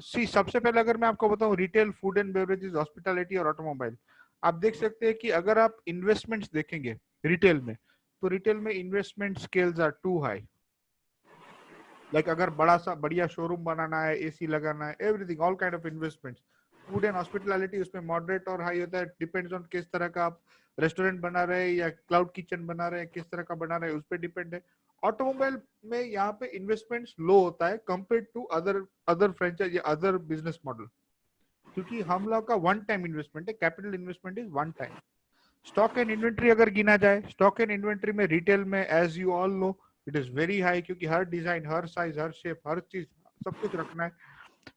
सी सबसे पहले अगर मैं आपको बताऊं, retail, food and beverages, hospitality और ऑटोमोबाइल, आप देख सकते हैं कि अगर आप इन्वेस्टमेंट्स देखेंगे रिटेल में, तो रिटेल में investment scales are too high. Like अगर बड़ा सा बढ़िया शोरूम बनाना है, एसी लगाना है, everything, all kind of investments. Food and hospitality उसमें मॉडरेट और हाई होता है, डिपेंड्स ऑन किस तरह का आप रेस्टोरेंट बना रहे हैं या क्लाउड किचन बना रहे हैं, किस तरह का बना रहे हैं उस पर डिपेंड है। ऑटोमोबाइल में यहाँ पे इन्वेस्टमेंट्स लो होता है कंपेयर टू अदर फ्रेंचाइज या अदर बिजनेस मॉडल, क्योंकि हम लोग का वन टाइम इन्वेस्टमेंट है, capital investment is one time. Stock and inventory अगर गिना जाए, स्टॉक एंड इन्वेंट्री में रिटेल में as you all know it is very high, क्योंकि हर डिजाइन, हर साइज, हर शेप, हर चीज, सब कुछ रखना है।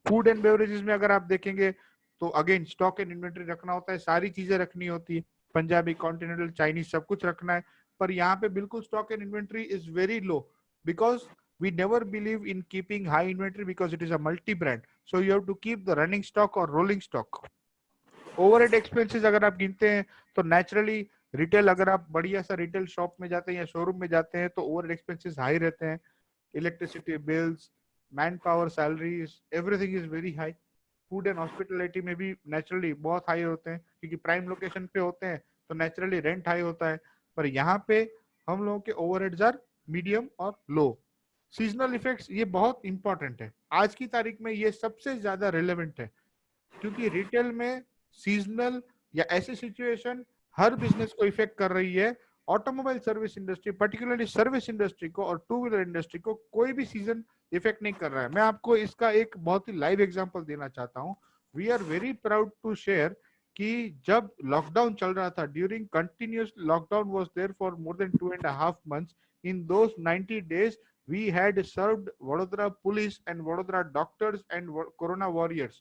फूड एंड बेवरेजेस में अगर आप देखेंगे तो अगेन स्टॉक एंड इन्वेंट्री रखना होता है, सारी चीजें रखनी होती है, पंजाबी, कॉन्टिनेंटल, चाइनीज, सब कुछ रखना है। पर यहाँ पे बिल्कुल stock and inventory is very low, because we never believe in keeping high inventory because it is a multi brand, so you have to keep the running stock or rolling stock. Overhead expenses अगर आप गिनते हैं तो naturally retail, अगर आप बढ़िया सा retail shop में जाते हैं या शोरूम में जाते हैं तो ओवरहेड एक्सपेंसेस हाई रहते हैं। Electricity bills, man power, salaries, everything is very high. Food and hospitality में भी नेचुरली बहुत हाई होते हैं, क्योंकि प्राइम लोकेशन पे होते हैं तो नेचुरली रेंट हाई होता है। पर यहाँ पे हम लोगों के ओवरहेड्स आर मीडियम और लो। सीजनल इफेक्ट्स ये बहुत इंपॉर्टेंट है, आज की तारीख में ये सबसे ज्यादा रिलेवेंट है, क्योंकि रिटेल में सीजनल या ऐसी सिचुएशन हर बिजनेस को इफेक्ट कर रही है। Automobile service industry, particularly service industry को और टू व्हीलर इंडस्ट्री को कोई भी सीजन इफेक्ट नहीं कर रहा है। मैं आपको इसका एक बहुत ही लाइव एग्जांपल देना चाहता हूँ। We are very proud to share कि जब लॉकडाउन चल रहा था, during continuous lockdown was there for more than 2.5 months, in those 90 days we had served Vadodara police and Vadodara doctors and corona warriors।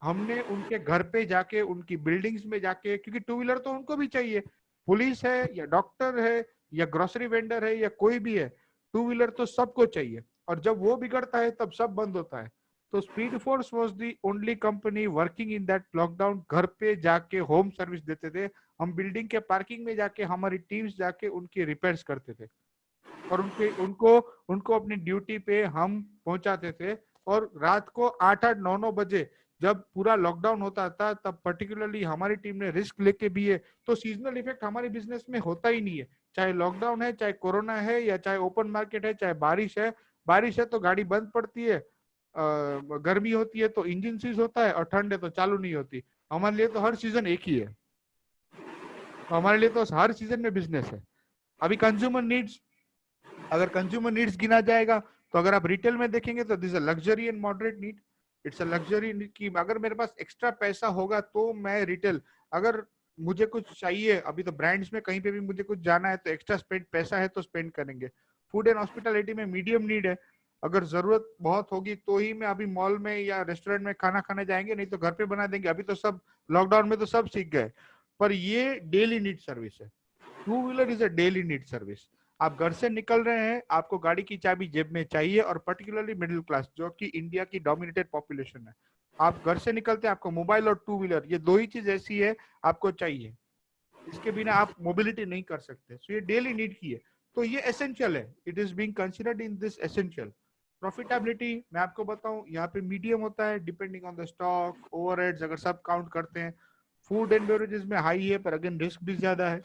हमने उनके घर पे जाके, उनकी बिल्डिंग्स में जाके, क्योंकि टू व्हीलर तो उनको भी चाहिए, पुलिस है या डॉक्टर है या ग्रोसरी वेंडर है या कोई भी है, टू व्हीलर तो सबको चाहिए। और जब वो बिगड़ता है तब सब बंद होता है। तो speed force was the only company working in that lockdown. घर पे जाके होम सर्विस देते थे हम, बिल्डिंग के पार्किंग में जाके हमारी टीम्स जाके उनकी रिपेयर्स करते थे और उनको उनको अपनी ड्यूटी पे हम पहुंचाते थे। और रात को 8-8, 9-9 बजे जब पूरा लॉकडाउन होता था, तब पर्टिकुलरली हमारी टीम ने रिस्क लेके भी है। तो सीजनल इफेक्ट हमारे बिजनेस में होता ही नहीं है, चाहे लॉकडाउन है, चाहे कोरोना है, या चाहे ओपन मार्केट है, चाहे बारिश है। बारिश है तो गाड़ी बंद पड़ती है, गर्मी होती है तो इंजन सीज होता है, और ठंड है तो चालू नहीं होती। हमारे लिए तो हर सीजन एक ही है, तो हमारे लिए तो हर सीजन में बिजनेस है। अभी कंज्यूमर नीड्स, अगर कंज्यूमर नीड्स गिना जाएगा तो अगर आप रिटेल में देखेंगे तो this a luxury and moderate need. It's a luxury की अगर मेरे पास एक्स्ट्रा पैसा होगा तो मैं रिटेल, अगर मुझे कुछ चाहिए, अभी तो ब्रांड्स में कहीं पे भी मुझे कुछ जाना है तो एक्स्ट्रा स्पेंड, पैसा है तो स्पेंड करेंगे। फूड एंड हॉस्पिटैलिटी में मीडियम नीड है, अगर जरूरत बहुत होगी तो ही मैं अभी मॉल में या रेस्टोरेंट में खाना खाने जाएंगे, नहीं तो घर पे बना देंगे। अभी तो सब लॉकडाउन में तो सब सीख गए, पर ये डेली नीड सर्विस है। Two wheeler is a daily need service. आप घर से निकल रहे हैं, आपको गाड़ी की चाबी जेब में चाहिए, और पर्टिकुलरली मिडिल क्लास जो कि इंडिया की डोमिनेटेड पॉपुलेशन है, आप घर से निकलते हैं, आपको मोबाइल और टू व्हीलर, ये दो ही चीज ऐसी है आपको चाहिए, इसके बिना आप मोबिलिटी नहीं कर सकते। सो ये डेली नीड की है, तो ये एसेंशियल है। It is being considered in this essential. Profitability मैं आपको बताऊं, यहाँ पे मीडियम होता है depending on the stock, overheads अगर सब काउंट करते हैं। फूड एंड बेवरेजेस में हाई है, पर अगेन रिस्क भी ज्यादा है।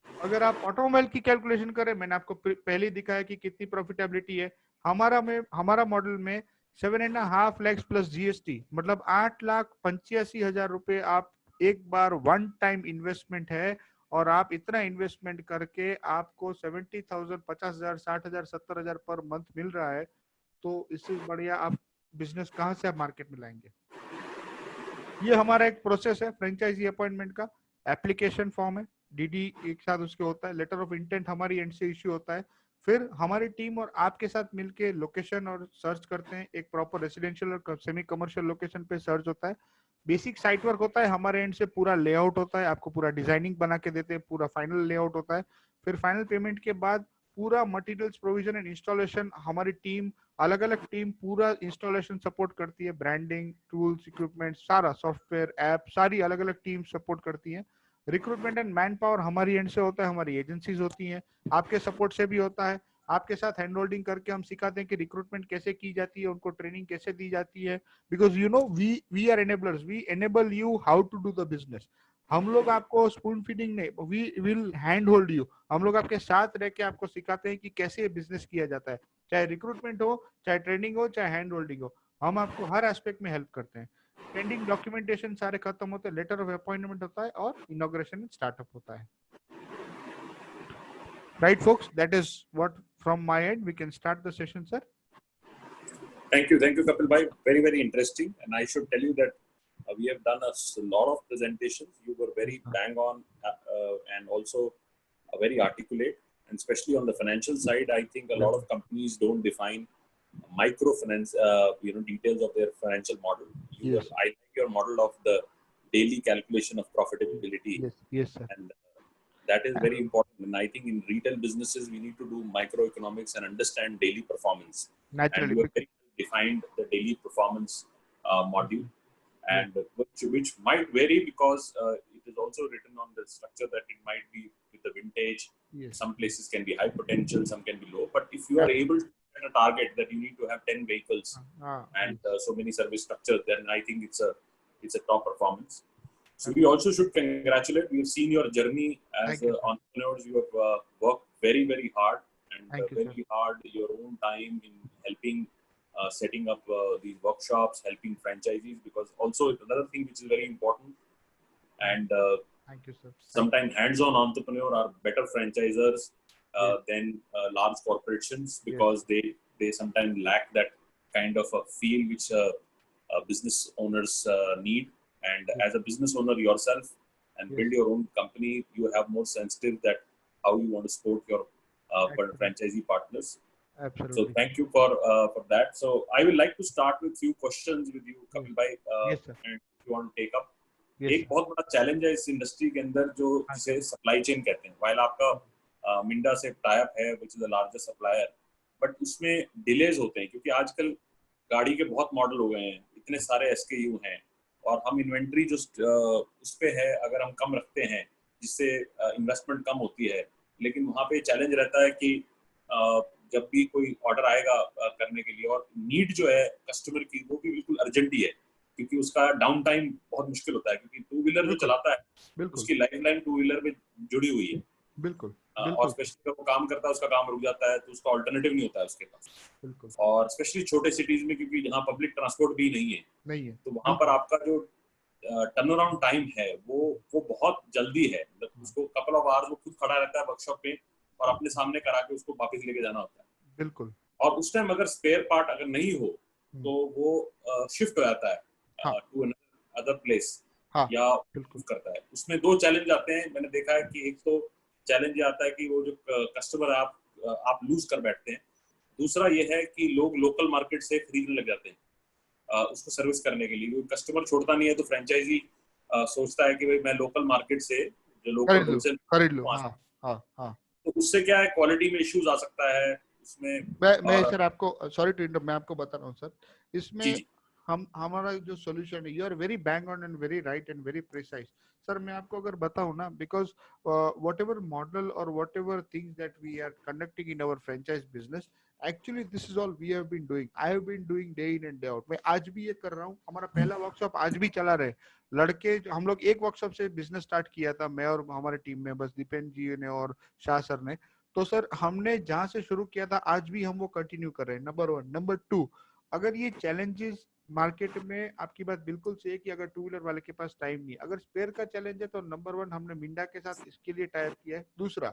अगर आप ऑटोमोबाइल की कैलकुलेशन करें, मैंने आपको पहले दिखाया कि कितनी प्रॉफिटेबिलिटी है। हमारा मॉडल में 7.5 lakhs प्लस जीएसटी, मतलब 8,85,000 रुपए आप एक बार वन टाइम इन्वेस्टमेंट है। और आप इतना इन्वेस्टमेंट करके आपको 70,000, 50,000, 60,000, 70,000 पर मंथ मिल रहा है, तो इससे बढ़िया आप बिजनेस कहाँ से आप मार्केट में लाएंगे। ये हमारा एक प्रोसेस है फ्रेंचाइजी अपॉइंटमेंट का। एप्लीकेशन फॉर्म है, डीडी एक साथ उसके होता है, लेटर ऑफ इंटेंट हमारी एंड से इश्यू होता है। फिर हमारी टीम और आपके साथ मिलके लोकेशन और सर्च करते हैं, एक प्रॉपर रेसिडेंशियल और सेमी कमर्शियल लोकेशन पे सर्च होता है। बेसिक साइट वर्क होता है हमारे एंड से, पूरा लेआउट होता है, आपको पूरा डिजाइनिंग बना के देते हैं, पूरा फाइनल लेआउट होता है। फिर फाइनल पेमेंट के बाद पूरा मटेरियल्स प्रोविजन एंड इंस्टॉलेशन हमारी टीम, अलग अलग टीम पूरा इंस्टॉलेशन सपोर्ट करती है, ब्रांडिंग, टूल्स, इक्विपमेंट, सारा सॉफ्टवेयर, ऐप, सारी अलग अलग टीम सपोर्ट करती है। रिक्रूटमेंट एंड मैन पावर हमारी एंड से होता है, हमारी एजेंसीज होती हैं, आपके सपोर्ट से भी होता है। आपके साथ हैंड होल्डिंग करके हम सिखाते हैं कि रिक्रूटमेंट कैसे की जाती है, उनको ट्रेनिंग कैसे दी जाती है। Because you know we are enablers, we enable you how to do the business. हम लोग आपको स्पून फीडिंग नहीं, we will hand hold you. हम लोग आपके साथ रह के आपको सिखाते हैं कि कैसे बिजनेस किया जाता है, चाहे रिक्रूटमेंट हो, चाहे ट्रेनिंग हो, चाहे हैंड होल्डिंग हो, हम आपको हर एस्पेक्ट में हेल्प करते हैं। पेंडिंग डॉक्यूमेंटेशन सारे खत्म होते हैं, लेटर ऑफ अपॉइंटमेंट होता है और इनॉग्रेशन स्टार्टअप होता है। Right folks, that is what from my end we can start the session sir. Thank you, Kapil bhai. Very, very interesting. And I should tell you that we have done a lot of presentations. You were very bang on and also very articulate. And especially on the financial side, I think a lot of companies don't define microfinance, details of their financial model. Yes. I like your model of the daily calculation of profitability. Yes, sir. And that is very important. And I think in retail businesses, we need to do microeconomics and understand daily performance. Naturally. And you have very defined the daily performance module, and which might vary because it is also written on the structure that it might be with the vintage. Yes. Some places can be high potential, some can be low. But if you are able to set a target that you need to have 10 vehicles and so many service structures, then I think it's a top performance. So we also should congratulate. We have seen your journey as entrepreneurs. You have worked very, very hard and very hard your own time in helping setting up these workshops, helping franchisees, because also another thing which is very important, and Thank you, sir. sometimes hands-on entrepreneur are better franchisors Yes. than large corporations, because they sometimes lack that kind of a feel which business owners need. And Yes. as a business owner yourself and Yes. build your own company, you have more sensitive that how you want to support your Absolutely. franchisee partners. So Absolutely. thank you for that. So I would like to start with few questions with you, Kapil bhai, Yes, sir. and if you want to take up. Yes, एक sir. बहुत बड़ा challenge है इस industry के अंदर जो हाँ, जिसे सप्लाई चेन कहते हैं. वाइल आपका मिंडा से टाई अप है which is the largest supplier, but उसमें डिलेज होते हैं क्योंकि आजकल गाड़ी के बहुत मॉडल हो गए हैं, इतने सारे एसकेयू हैं, और हम इन्वेंट्री जो उस पे है अगर हम कम रखते हैं जिससे इन्वेस्टमेंट कम होती है, लेकिन वहाँ पे चैलेंज रहता है कि जब भी कोई ऑर्डर आएगा करने के लिए, और नीड जो है कस्टमर की वो भी बिल्कुल अर्जेंट ही है, क्योंकि उसका डाउन टाइम बहुत मुश्किल होता है, क्योंकि टू व्हीलर जो बिल्कुल, चलाता है बिल्कुल, उसकी लाइफ लाइन टू व्हीलर में जुड़ी हुई है. बिल्कुल, और बिल्कुल, स्पेशली जब वो काम करता है उसका काम रुक जाता है तो उसका ऑल्टरनेटिव नहीं होता है उसके पास. बिल्कुल. और स्पेशली छोटे सिटीज में, क्योंकि जहाँ पब्लिक ट्रांसपोर्ट भी नहीं है, नहीं है. तो वहाँ पर आपका जो टर्न अराउंड टाइम है वो बहुत जल्दी है. मतलब उसको कपल ऑफ आवर्स वो खुद खड़ा रहता है वर्कशॉप पे और अपने सामने करा के उसको वापस लेके जाना होता है. बिल्कुल. और उस टाइम अगर स्पेयर पार्ट अगर नहीं हो तो वो शिफ्ट हो जाता है टू अदर प्लेस, हाँ, या बिल्कुल. करता है. उसमें दो चैलेंज आते हैं. मैंने देखा है कि एक तो चैलेंज ये आता है कि वो जो कस्टमर आप लूज कर बैठते हैं. दूसरा ये है कि लोग लोकल मार्केट से खरीदने लग जाते हैं उसको सर्विस करने के लिए. कस्टमर छोड़ता नहीं है तो फ्रेंचाइजी सोचता है कि भाई मैं लोकल मार्केट से जो लोकल होलसेल खरीद लो. हाँ, हाँ, हाँ. तो उससे क्या है, क्वालिटी में इश्यूज आ सकता है उसमें. मैं सर आपको सॉरी टू इंटरप्ट, मैं आपको बता रहा हूँ सर, इसमें जी. हमारा जो सॉल्यूशन है, you are very bang on and very right and very precise. Sir मैं आपको अगर बताऊं ना, बिकॉज वट एवर मॉडल और whatever things that we are conducting in our franchise business, actually this is all we have been doing. I have been doing day in and day out. मैं आज भी ये कर रहा हूँ. हमारा पहला वर्कशॉप आज भी चला रहे लड़के. हम लोग एक वर्कशॉप से बिजनेस स्टार्ट किया था, मैं और हमारे टीम मेंबर्स दीपेन जी ने और शाह सर ने. तो सर हमने जहां से शुरू किया था आज भी हम वो कंटिन्यू कर रहे हैं. नंबर 1. नंबर 2, अगर ये चैलेंजेस मार्केट में, आपकी बात बिल्कुल सही है कि अगर टू व्हीलर वाले के पास टाइम नहीं, अगर स्पेयर का चैलेंज है तो नंबर 1 हमने मिंडा के साथ इसके लिए टाई अप किया है. दूसरा,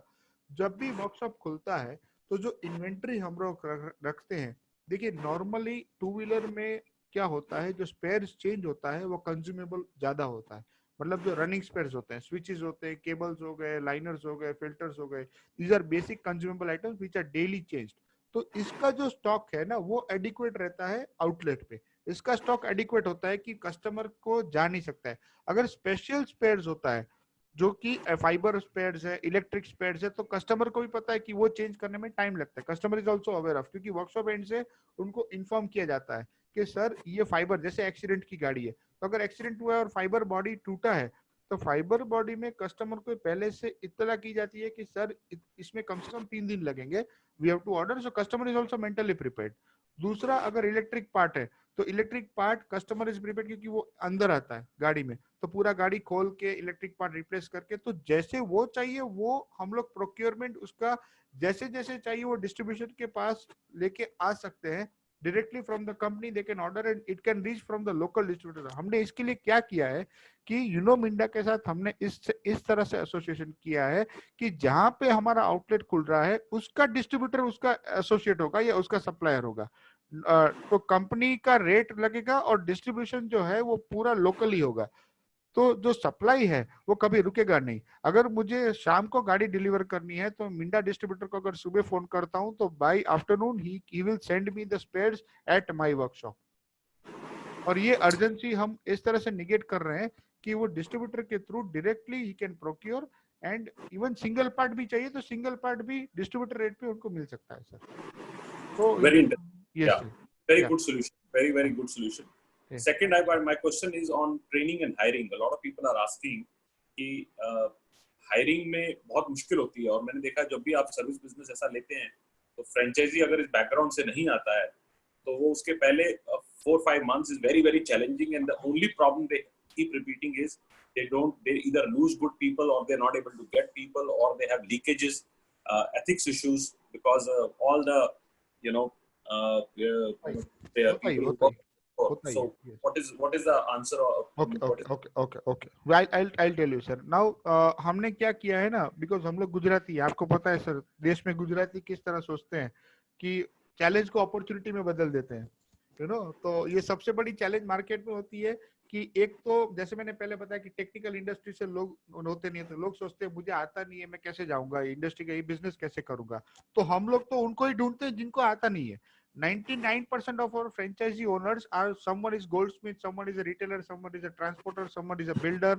जब भी वर्कशॉप खुलता है तो जो इन्वेंट्री हम लोग रखते हैं, देखिए नॉर्मली टू व्हीलर में क्या होता है, जो स्पेयर चेंज होता है वो कंज्यूमेबल ज्यादा होता है. मतलब जो रनिंग स्पेयर्स होते हैं, स्विचेस होते हैं, केबल्स हो गए, लाइनर्स हो गए, फिल्टर्स हो गए, these are basic consumable items which are daily changed. तो इसका जो स्टॉक है ना वो एडिक्वेट रहता है आउटलेट पे. इसका स्टॉक एडिक्वेट होता है कि कस्टमर को जा नहीं सकता है. अगर स्पेशल स्पेयर्स होता है जो कि फाइबर स्पेयर्स है, इलेक्ट्रिक स्पेयर्स है, तो कस्टमर को भी पता है कि वो चेंज करने में टाइम लगता है. Customer is also aware of, क्योंकि वर्कशॉप एंड से उनको इन्फॉर्म किया जाता है कि सर ये फाइबर, जैसे एक्सीडेंट की गाड़ी है, तो अगर एक्सीडेंट हुआ है और फाइबर बॉडी टूटा है तो फाइबर बॉडी में कस्टमर को पहले से इत्तला की जाती है कि सर इसमें कम से कम 3 दिन लगेंगे, we have to order. So customer is also mentally prepared. दूसरा, अगर इलेक्ट्रिक पार्ट है तो electric part customer is prepared, क्योंकि वो अंदर आता है गाड़ी में, तो पूरा गाड़ी खोल के इलेक्ट्रिक पार्ट रिप्लेस करके, तो जैसे वो चाहिए वो हम लोग प्रोक्योरमेंट उसका जैसे जैसे चाहिए वो डिस्ट्रीब्यूशन के पास लेके आ सकते हैं. Directly from the company they can order and it can reach from the local distributor. हमने इसके लिए क्या किया है कि यूनो मिंडा के साथ हमने इस तरह से एसोसिएशन किया है कि जहां पे हमारा आउटलेट खुल रहा है उसका डिस्ट्रीब्यूटर उसका एसोसिएट होगा या उसका सप्लायर होगा. तो कंपनी का रेट लगेगा और डिस्ट्रीब्यूशन जो है वो पूरा लोकली होगा. तो जो सप्लाई है वो कभी रुकेगा नहीं. अगर मुझे शाम को गाड़ी डिलीवर करनी है तो मिंडा डिस्ट्रीब्यूटर को अगर सुबह फोन करता हूं तो by afternoon he will send me the spares at my workshop. और ये अर्जेंसी हम इस तरह से निगेट कर रहे हैं कि वो डिस्ट्रीब्यूटर के through directly he can procure, and even single part भी चाहिए तो सिंगल पार्ट भी डिस्ट्रीब्यूटर रेट पे उनको मिल सकता है सर. तो Very interesting. yes, Yeah. sir. Very Yeah. good solution. Very good solution. Yeah. Second, my question is on training and hiring. A lot of people are asking कि hiring में बहुत मुश्किल होती है, और मैंने देखा जब भी आप सर्विस बिजनेस ऐसा लेते हैं तो फ्रेंचाइजी अगर इस बैकग्राउंड से नहीं आता है तो वो उसके पहले 4-5 months is very challenging, and the only problem they keep repeating is they either lose good people or they're not able to get people, or they have leakages, ethics issues, because all the होता ही people who होता work he for. होता ही So है, yes. what is the answer? Okay, What okay, is okay, okay, okay. I'll tell you, sir. Now, हमने क्या किया है ना, because हम लोग गुजराती हैं, आपको पता है सर, देश में गुजराती किस तरह सोचते हैं कि चैलेंज को अपॉर्चुनिटी में बदल देते हैं, तो ये सबसे बड़ी चैलेंज मार्केट में होती है कि एक तो जैसे मैंने पहले बताया कि टेक्निकल इंडस्ट्री से लोग होते नहीं है, तो लोग सोचते हैं मुझे आता नहीं है, मैं कैसे जाऊंगा इंडस्ट्री का, ये बिजनेस कैसे करूंगा, तो हम लोग तो उनको ही ढूंढते हैं जिनको आता नहीं है. 99% of our franchisee owners are someone is goldsmith, someone is a retailer, someone is a transporter, someone is a builder,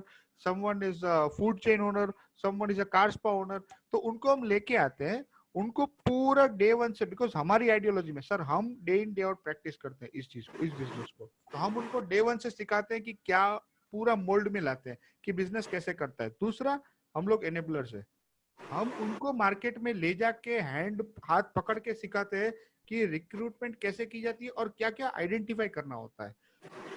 someone is a food chain owner, someone is a car spa owner. तो उनको हम लेके आते हैं, उनको पूरा day one से, because हमारी आइडियोलॉजी में सर हम day in day out practice करते हैं इस चीज को, इस बिजनेस को, तो हम उनको डे वन से सिखाते हैं कि क्या पूरा मोल्ड में लाते हैं कि बिजनेस कैसे करता है. दूसरा, हम लोग एनेबलर्स है, हम उनको मार्केट में ले जाके हाथ पकड़ के सिखाते हैं कि रिक्रूटमेंट कैसे की जाती है और क्या क्या आइडेंटिफाई करना होता है.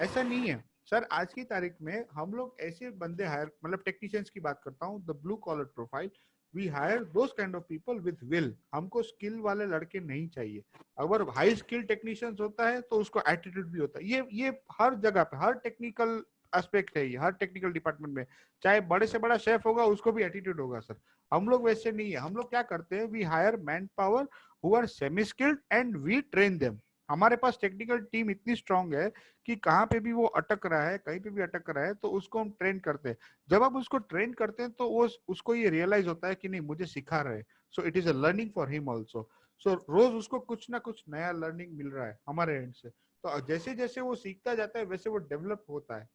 ऐसा नहीं है सर, आज की तारीख में हम लोग ऐसे बंदे हायर, मतलब टेक्नीशियंस की बात करता हूँ, the blue collar profile, we hire those kind of people with will. हमको स्किल वाले लड़के नहीं चाहिए. अगर हाई स्किल टेक्नीशियंस होता है तो उसको एटीट्यूड भी होता है. ये हर जगह पे, हर टेक्निकल एस्पेक्ट है, ये हर टेक्निकल डिपार्टमेंट में, चाहे बड़े से बड़ा शेफ होगा उसको भी एटीट्यूड होगा सर. हम लोग वैसे नहीं है. हम लोग क्या करते हैं, we hire man power who are semi skilled and we train them. हमारे पास टेक्निकल टीम इतनी स्ट्रांग है कि कहाँ पे भी वो अटक रहा है, कहीं पे भी अटक रहा है, तो उसको हम ट्रेन करते हैं. जब आप उसको ट्रेन करते हैं तो वो उसको ये रियलाइज होता है कि नहीं, मुझे सिखा रहे हैं, so it is a learning for him also. So रोज उसको कुछ ना कुछ नया लर्निंग मिल रहा है हमारे एंड से. तो जैसे जैसे वो सीखता जाता है वैसे वो डेवलप होता है.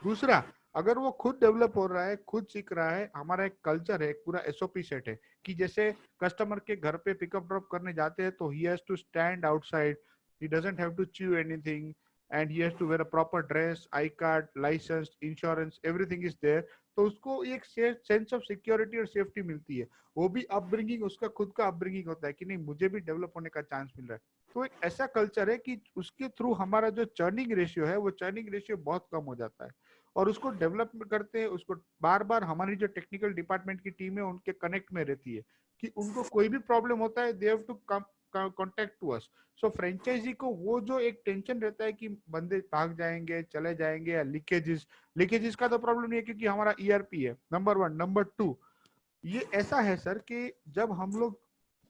दूसरा, अगर वो खुद डेवलप हो रहा है, खुद सीख रहा है, हमारा एक कल्चर है, एक पूरा एसओपी सेट है कि जैसे कस्टमर के घर पे पिकअप ड्रॉप करने जाते हैं तो he has to stand outside, he doesn't have to chew anything, and he has to wear a proper dress, I card, license, insurance, everything is there. तो उसको एक सेंस ऑफ सिक्योरिटी और safety मिलती है. वो भी अपब्रिंगिंग, उसका खुद का अपब्रिंगिंग होता है कि नहीं, मुझे भी डेवलप होने का चांस मिल रहा है. तो एक ऐसा कल्चर है कि उसके थ्रू हमारा जो चर्निंग रेशियो है, वो चर्निंग रेशियो बहुत कम हो जाता है. और उसको डेवलप करते हैं, उसको बार बार हमारी जो टेक्निकल डिपार्टमेंट की टीम है उनके कनेक्ट में रहती है कि उनको कोई भी प्रॉब्लम होता है, they have to come contact to us. So franchisee को वो जो एक टेंशन रहता है कि बंदे भाग जाएंगे, चले जाएंगे, या लीकेजेस का तो प्रॉब्लम नहीं है क्योंकि हमारा ईआरपी है, नंबर 1. नंबर 2, ये ऐसा है सर कि जब हम लोग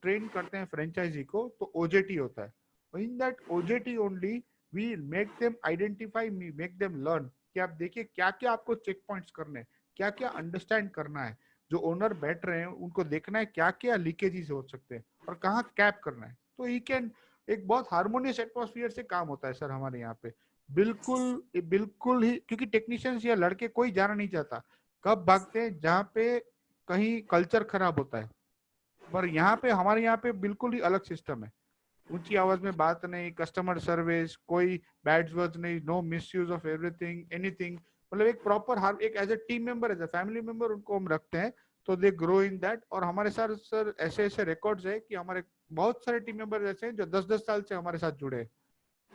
ट्रेन करते हैं फ्रेंचाइजी को तो ओजेटी होता है. In that OJT only we make them identify, make them learn कि आप देखिए क्या क्या आपको चेक पॉइंट्स करने हैं, क्या क्या अंडरस्टैंड करना है. जो ओनर बैठ रहे हैं उनको देखना है क्या क्या लीकेजेस हो सकते हैं और कहाँ कैप करना है. तो ही कैन, एक बहुत हार्मोनियस एटमॉस्फेयर से काम होता है सर हमारे यहाँ पे. बिल्कुल ही, क्योंकि टेक्नीशियंस या लड़के कोई जाना नहीं चाहता, कब भागते हैं जहाँ पे कहीं कल्चर खराब होता है. पर यहाँ पे, हमारे यहाँ पे बिल्कुल ही अलग सिस्टम है. ऊंची आवाज में बात नहीं, कस्टमर सर्विस, कोई बैड वर्ड्स नहीं, no misuse of everything, anything. मतलब एक प्रॉपर हर एक as a team member, as a family member उनको हम रखते हैं, तो दे ग्रो इन दैट. और हमारे साथ सर ऐसे ऐसे रिकॉर्ड्स है कि हमारे बहुत सारे टीम मेंबर ऐसे हैं जो 10-10 साल से हमारे साथ जुड़े हैं,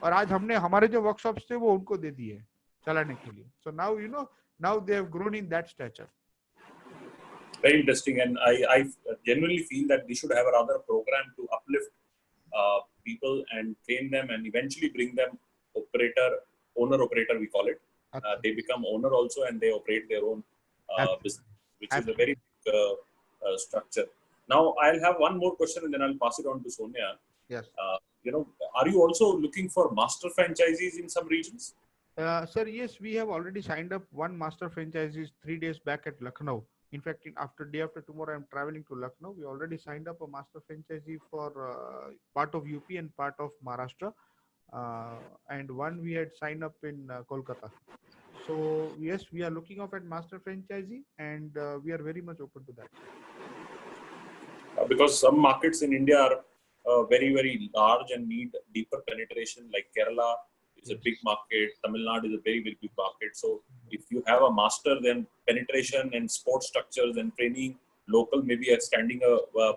और आज हमने हमारे जो वर्कशॉप्स थे वो उनको दे दिए चलाने के लिए. So now they have grown in that stature. very interesting, and I genuinely feel that we should have a rather program to uplift people and train them and eventually bring them owner operator we call it. They become owner also and they operate their own business, which is a very big structure. Now I'll have one more question and then I'll pass it on to Sonia. Yes. Are you also looking for master franchisees in some regions? Sir, yes, we have already signed up one master franchisee 3 days back at Lucknow. In fact, day after tomorrow, I'm traveling to Lucknow. We already signed up a master franchisee for part of UP and part of Maharashtra. And one we had signed up in Kolkata. So yes, we are looking up at master franchisee and we are very much open to that. Because some markets in India are very, very large and need deeper penetration, like Kerala is a big market, Tamil Nadu is a very, very big market. So if you have a master, then penetration and support structures and training, local, maybe expanding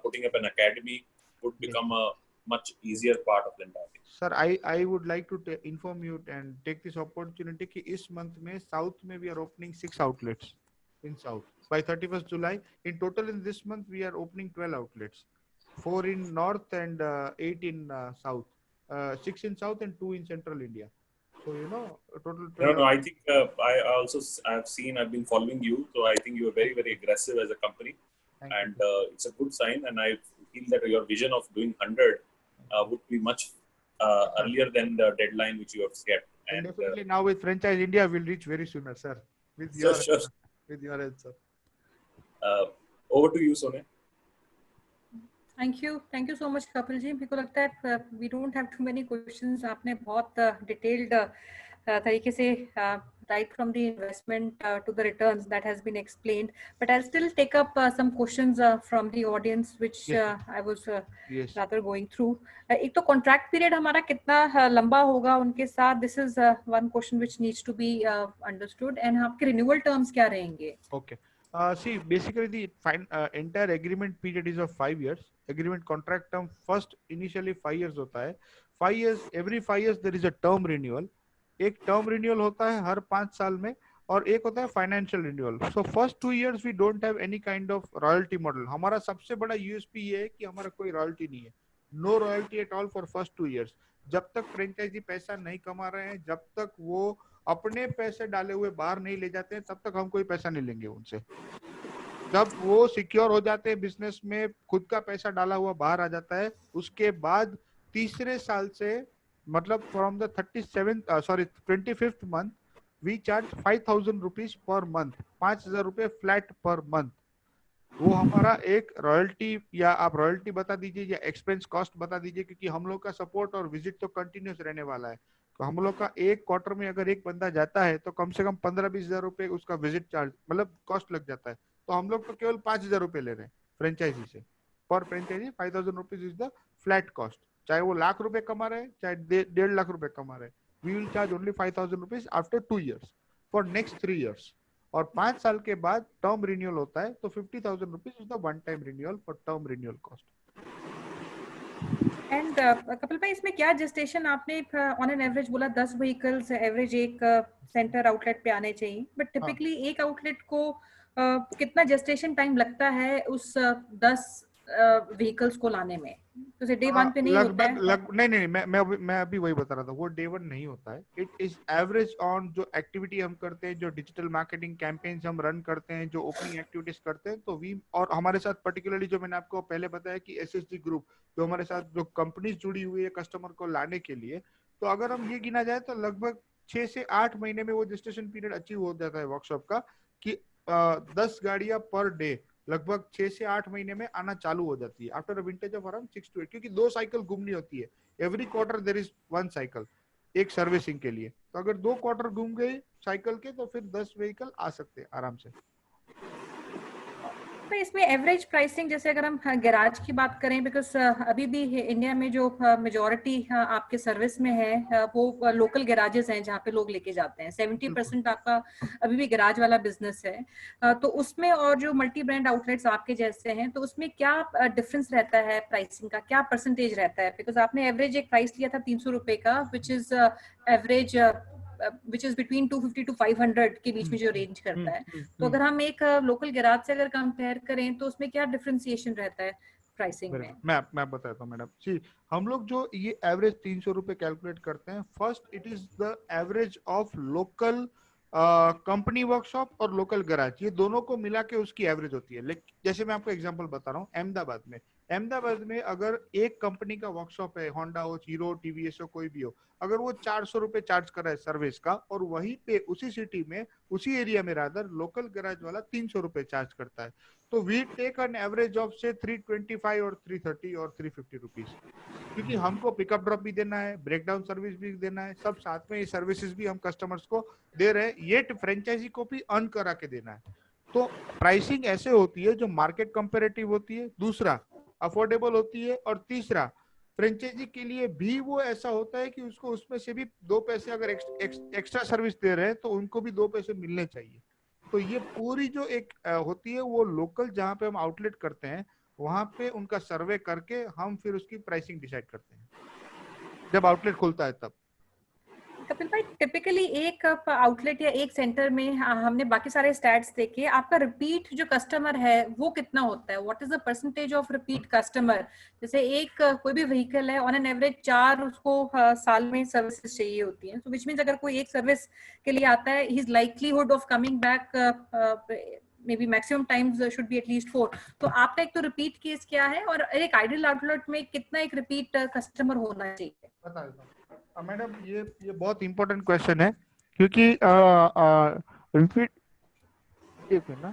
putting up an academy would become a much easier part of the entire thing. Sir, I would like to inform you and take this opportunity कि इस month में South में we are opening 6 outlets in South. By 31st July, in total in this month we are opening 12 outlets, 4 in North and 8 in South. 6 in South and 2 in Central India. So, you know, total. No. I think I also I've been following you, so I think you are very, very aggressive as a company, Thank and you. it's a good sign. And I feel that your vision of doing 100 would be much earlier than the deadline which you have kept. And And definitely now with Franchise India, we'll reach very sooner, sir. With sure, your sure. with your help, sir. Over to you, Sonia. Thank you so much Kapil ji. मेरे को लगता है we don't have too many questions. आपने बहुत detailed तरीके से right from the investment to the returns that has been explained, but I'll still take up some questions from the audience which Yes. I was Yes. rather going through. एक तो contract period हमारा कितना लंबा होगा उनके साथ, this is one question which needs to be understood, and आपके renewal terms क्या रहेंगे? Okay. See, basically the entire agreement period is of 5 years. Agreement contract term first initially 5 years होता है. 5 years, every 5 years there is a term renewal. एक term renewal होता है हर 5 साल में, और एक होता है financial renewal. So first 2 years we don't have any kind of royalty model. हमारा सबसे बड़ा USP ये है कि हमारा कोई royalty नहीं है. No royalty at all for first 2 years. जब तक फ्रेंचाइजी पैसा नहीं कमा रहे हैं, जब तक वो अपने पैसे डाले हुए बाहर नहीं ले जाते हैं, तब तक हम कोई पैसा नहीं लेंगे उनसे. जब वो सिक्योर हो जाते हैं बिजनेस में, खुद का पैसा डाला हुआ बाहर आ जाता है, उसके बाद तीसरे साल से, मतलब from the 25th month we charge 5,000 rupees per month. 5,000 रुपए फ्लैट पर मंथ. वो हमारा एक रॉयल्टी, या आप रॉयल्टी बता दीजिए या एक्सपेंस कॉस्ट बता दीजिए, क्योंकि हम लोग का सपोर्ट और विजिट तो कंटिन्यूस रहने वाला है. तो हम लोग का एक क्वार्टर में अगर एक बंदा जाता है तो कम से कम 15-20 हजार रुपए उसका विजिट चार्ज, मतलब कॉस्ट लग जाता है. तो हम लोग तो केवल 5,000 रुपए ले रहे हैं फ्रेंचाइजी से. पर franchisee 5,000 rupees is the flat cost. चाहे वो लाख रुपए कमा रहे हैं, चाहे 1.5 लाख रुपए कमा रहे हैं, we will charge only 5,000 rupees after 2 years for next 3 years. और 5 साल के बाद टर्म रिन्यूअल होता है, तो 50,000 rupees is the one time renewal for term renewal cost. And Kapil भाई, इसमें क्या जेस्टेशन, आपने ऑन एन एवरेज बोला 10 व्हीकल्स एवरेज एक सेंटर आउटलेट पे आने चाहिए, बट टिपिकली एक आउटलेट को कितना जेस्टेशन टाइम लगता है उस 10 व्हीकल्स को लाने में? तो डे 1 पे नहीं होता है? नहीं, मैं अभी वही बता रहा था, वो डे 1 नहीं होता है. इट इज एवरेज ऑन जो एक्टिविटी हम करते हैं, जो डिजिटल मार्केटिंग कैंपेन्स हम रन करते हैं, जो ओपनिंग एक्टिविटीज करते हैं, तो वी, और हमारे साथ पर्टिकुलरली जो मैंने आपको पहले बताया कि SSG ग्रुप जो हमारे साथ जो कंपनीज जुड़ी हुई है कस्टमर को लाने के लिए, तो अगर हम ये गिना जाए तो लगभग 6 से 8 महीने में वो जेस्टेशन पीरियड अचीव हो जाता है वर्कशॉप का, कि 10 गाड़ियां पर डे लगभग 6 से 8 महीने में आना चालू हो जाती है. After a vintage of around 6 to 8, क्योंकि 2 साइकिल घूमनी होती है. Every quarter there is 1 cycle एक सर्विसिंग के लिए. तो अगर 2 क्वार्टर घूम गए साइकिल के, तो फिर 10 व्हीकल आ सकते हैं आराम से. तो इसमें एवरेज प्राइसिंग, जैसे अगर हम गैराज की बात करें, बिकॉज अभी भी इंडिया में जो मेजॉरिटी आपके सर्विस में है वो लोकल गैराजेस हैं जहाँ पे लोग लेके जाते हैं. 70% आपका अभी भी गैराज वाला बिजनेस है. तो उसमें और जो मल्टी ब्रांड आउटलेट्स आपके जैसे हैं, तो उसमें क्या डिफरेंस रहता है प्राइसिंग का, क्या परसेंटेज रहता है? बिकॉज आपने एवरेज एक प्राइस लिया था 300 रुपए का, which is average which is between 250 to 500 के बीच में जो रेंज करता है. तो अगर हम एक लोकल गैराज से अगर कंपेयर करें, तो उसमें क्या डिफरेंशिएशन रहता है प्राइसिंग में? मैं बताता हूँ मैडम. सी, हम लोग जो ये एवरेज 300 रुपए कैलकुलेट करते हैं, first it is the average of local company workshop और लोकल गैराज, ये दोनों को मिला के उसकी एवरेज होती है. लेकिन जैसे मैं आपको एग्जांपल बता रहा हूँ, अहमदाबाद में अगर एक कंपनी का वर्कशॉप है, होंडा हो, हीरो, टीवीएस हो, कोई भी हो, अगर वो 400 रुपए चार्ज कर रहा है सर्विस का, और वहीं पे उसी सिटी में, उसी एरिया में रादर, लोकल गैराज वाला 300 रुपए चार्ज करता है, तो we take an average of से 325 और 330 और 350 रुपीज, क्योंकि हमको पिकअप ड्रॉप भी देना है, ब्रेकडाउन सर्विस भी देना है, सब साथ में ये सर्विसेज भी हम कस्टमर्स को दे रहे हैं, ये फ्रेंचाइजी को भी अर्न करा के देना है. तो प्राइसिंग ऐसे होती है जो मार्केट कंपेरेटिव होती है, दूसरा अफोर्डेबल होती है, और तीसरा फ्रेंचाइजी के लिए भी वो ऐसा होता है कि उसको उसमें से भी 2 पैसे अगर एक्स्ट्रा सर्विस दे रहे हैं तो उनको भी 2 पैसे मिलने चाहिए. तो ये पूरी जो एक होती है, वो लोकल जहाँ पे हम आउटलेट करते हैं, वहां पे उनका सर्वे करके हम फिर उसकी प्राइसिंग डिसाइड करते हैं जब आउटलेट खुलता है तब. कपिल भाई, टिपिकली एक आउटलेट या एक सेंटर में हमने बाकी सारे स्टैट्स देखे, आपका रिपीट जो कस्टमर है वो कितना होता है? What is the percentage of repeat customer? जैसे एक कोई भी व्हीकल है, ऑन एन एवरेज 4 उसको साल में सर्विसेज चाहिए होती हैं, तो विच मींस अगर कोई एक सर्विस के लिए आता है, his likelihood of coming back may be maximum times should be at least 4। तो आपका एक तो रिपीट केस क्या है, और एक आइडियल आउटलेट में कितना एक रिपीट कस्टमर होना चाहिए? बता देता हूँ मैडम, ये बहुत इंपॉर्टेंट क्वेश्चन है, क्योंकि रिपीट, एक मिनट ना,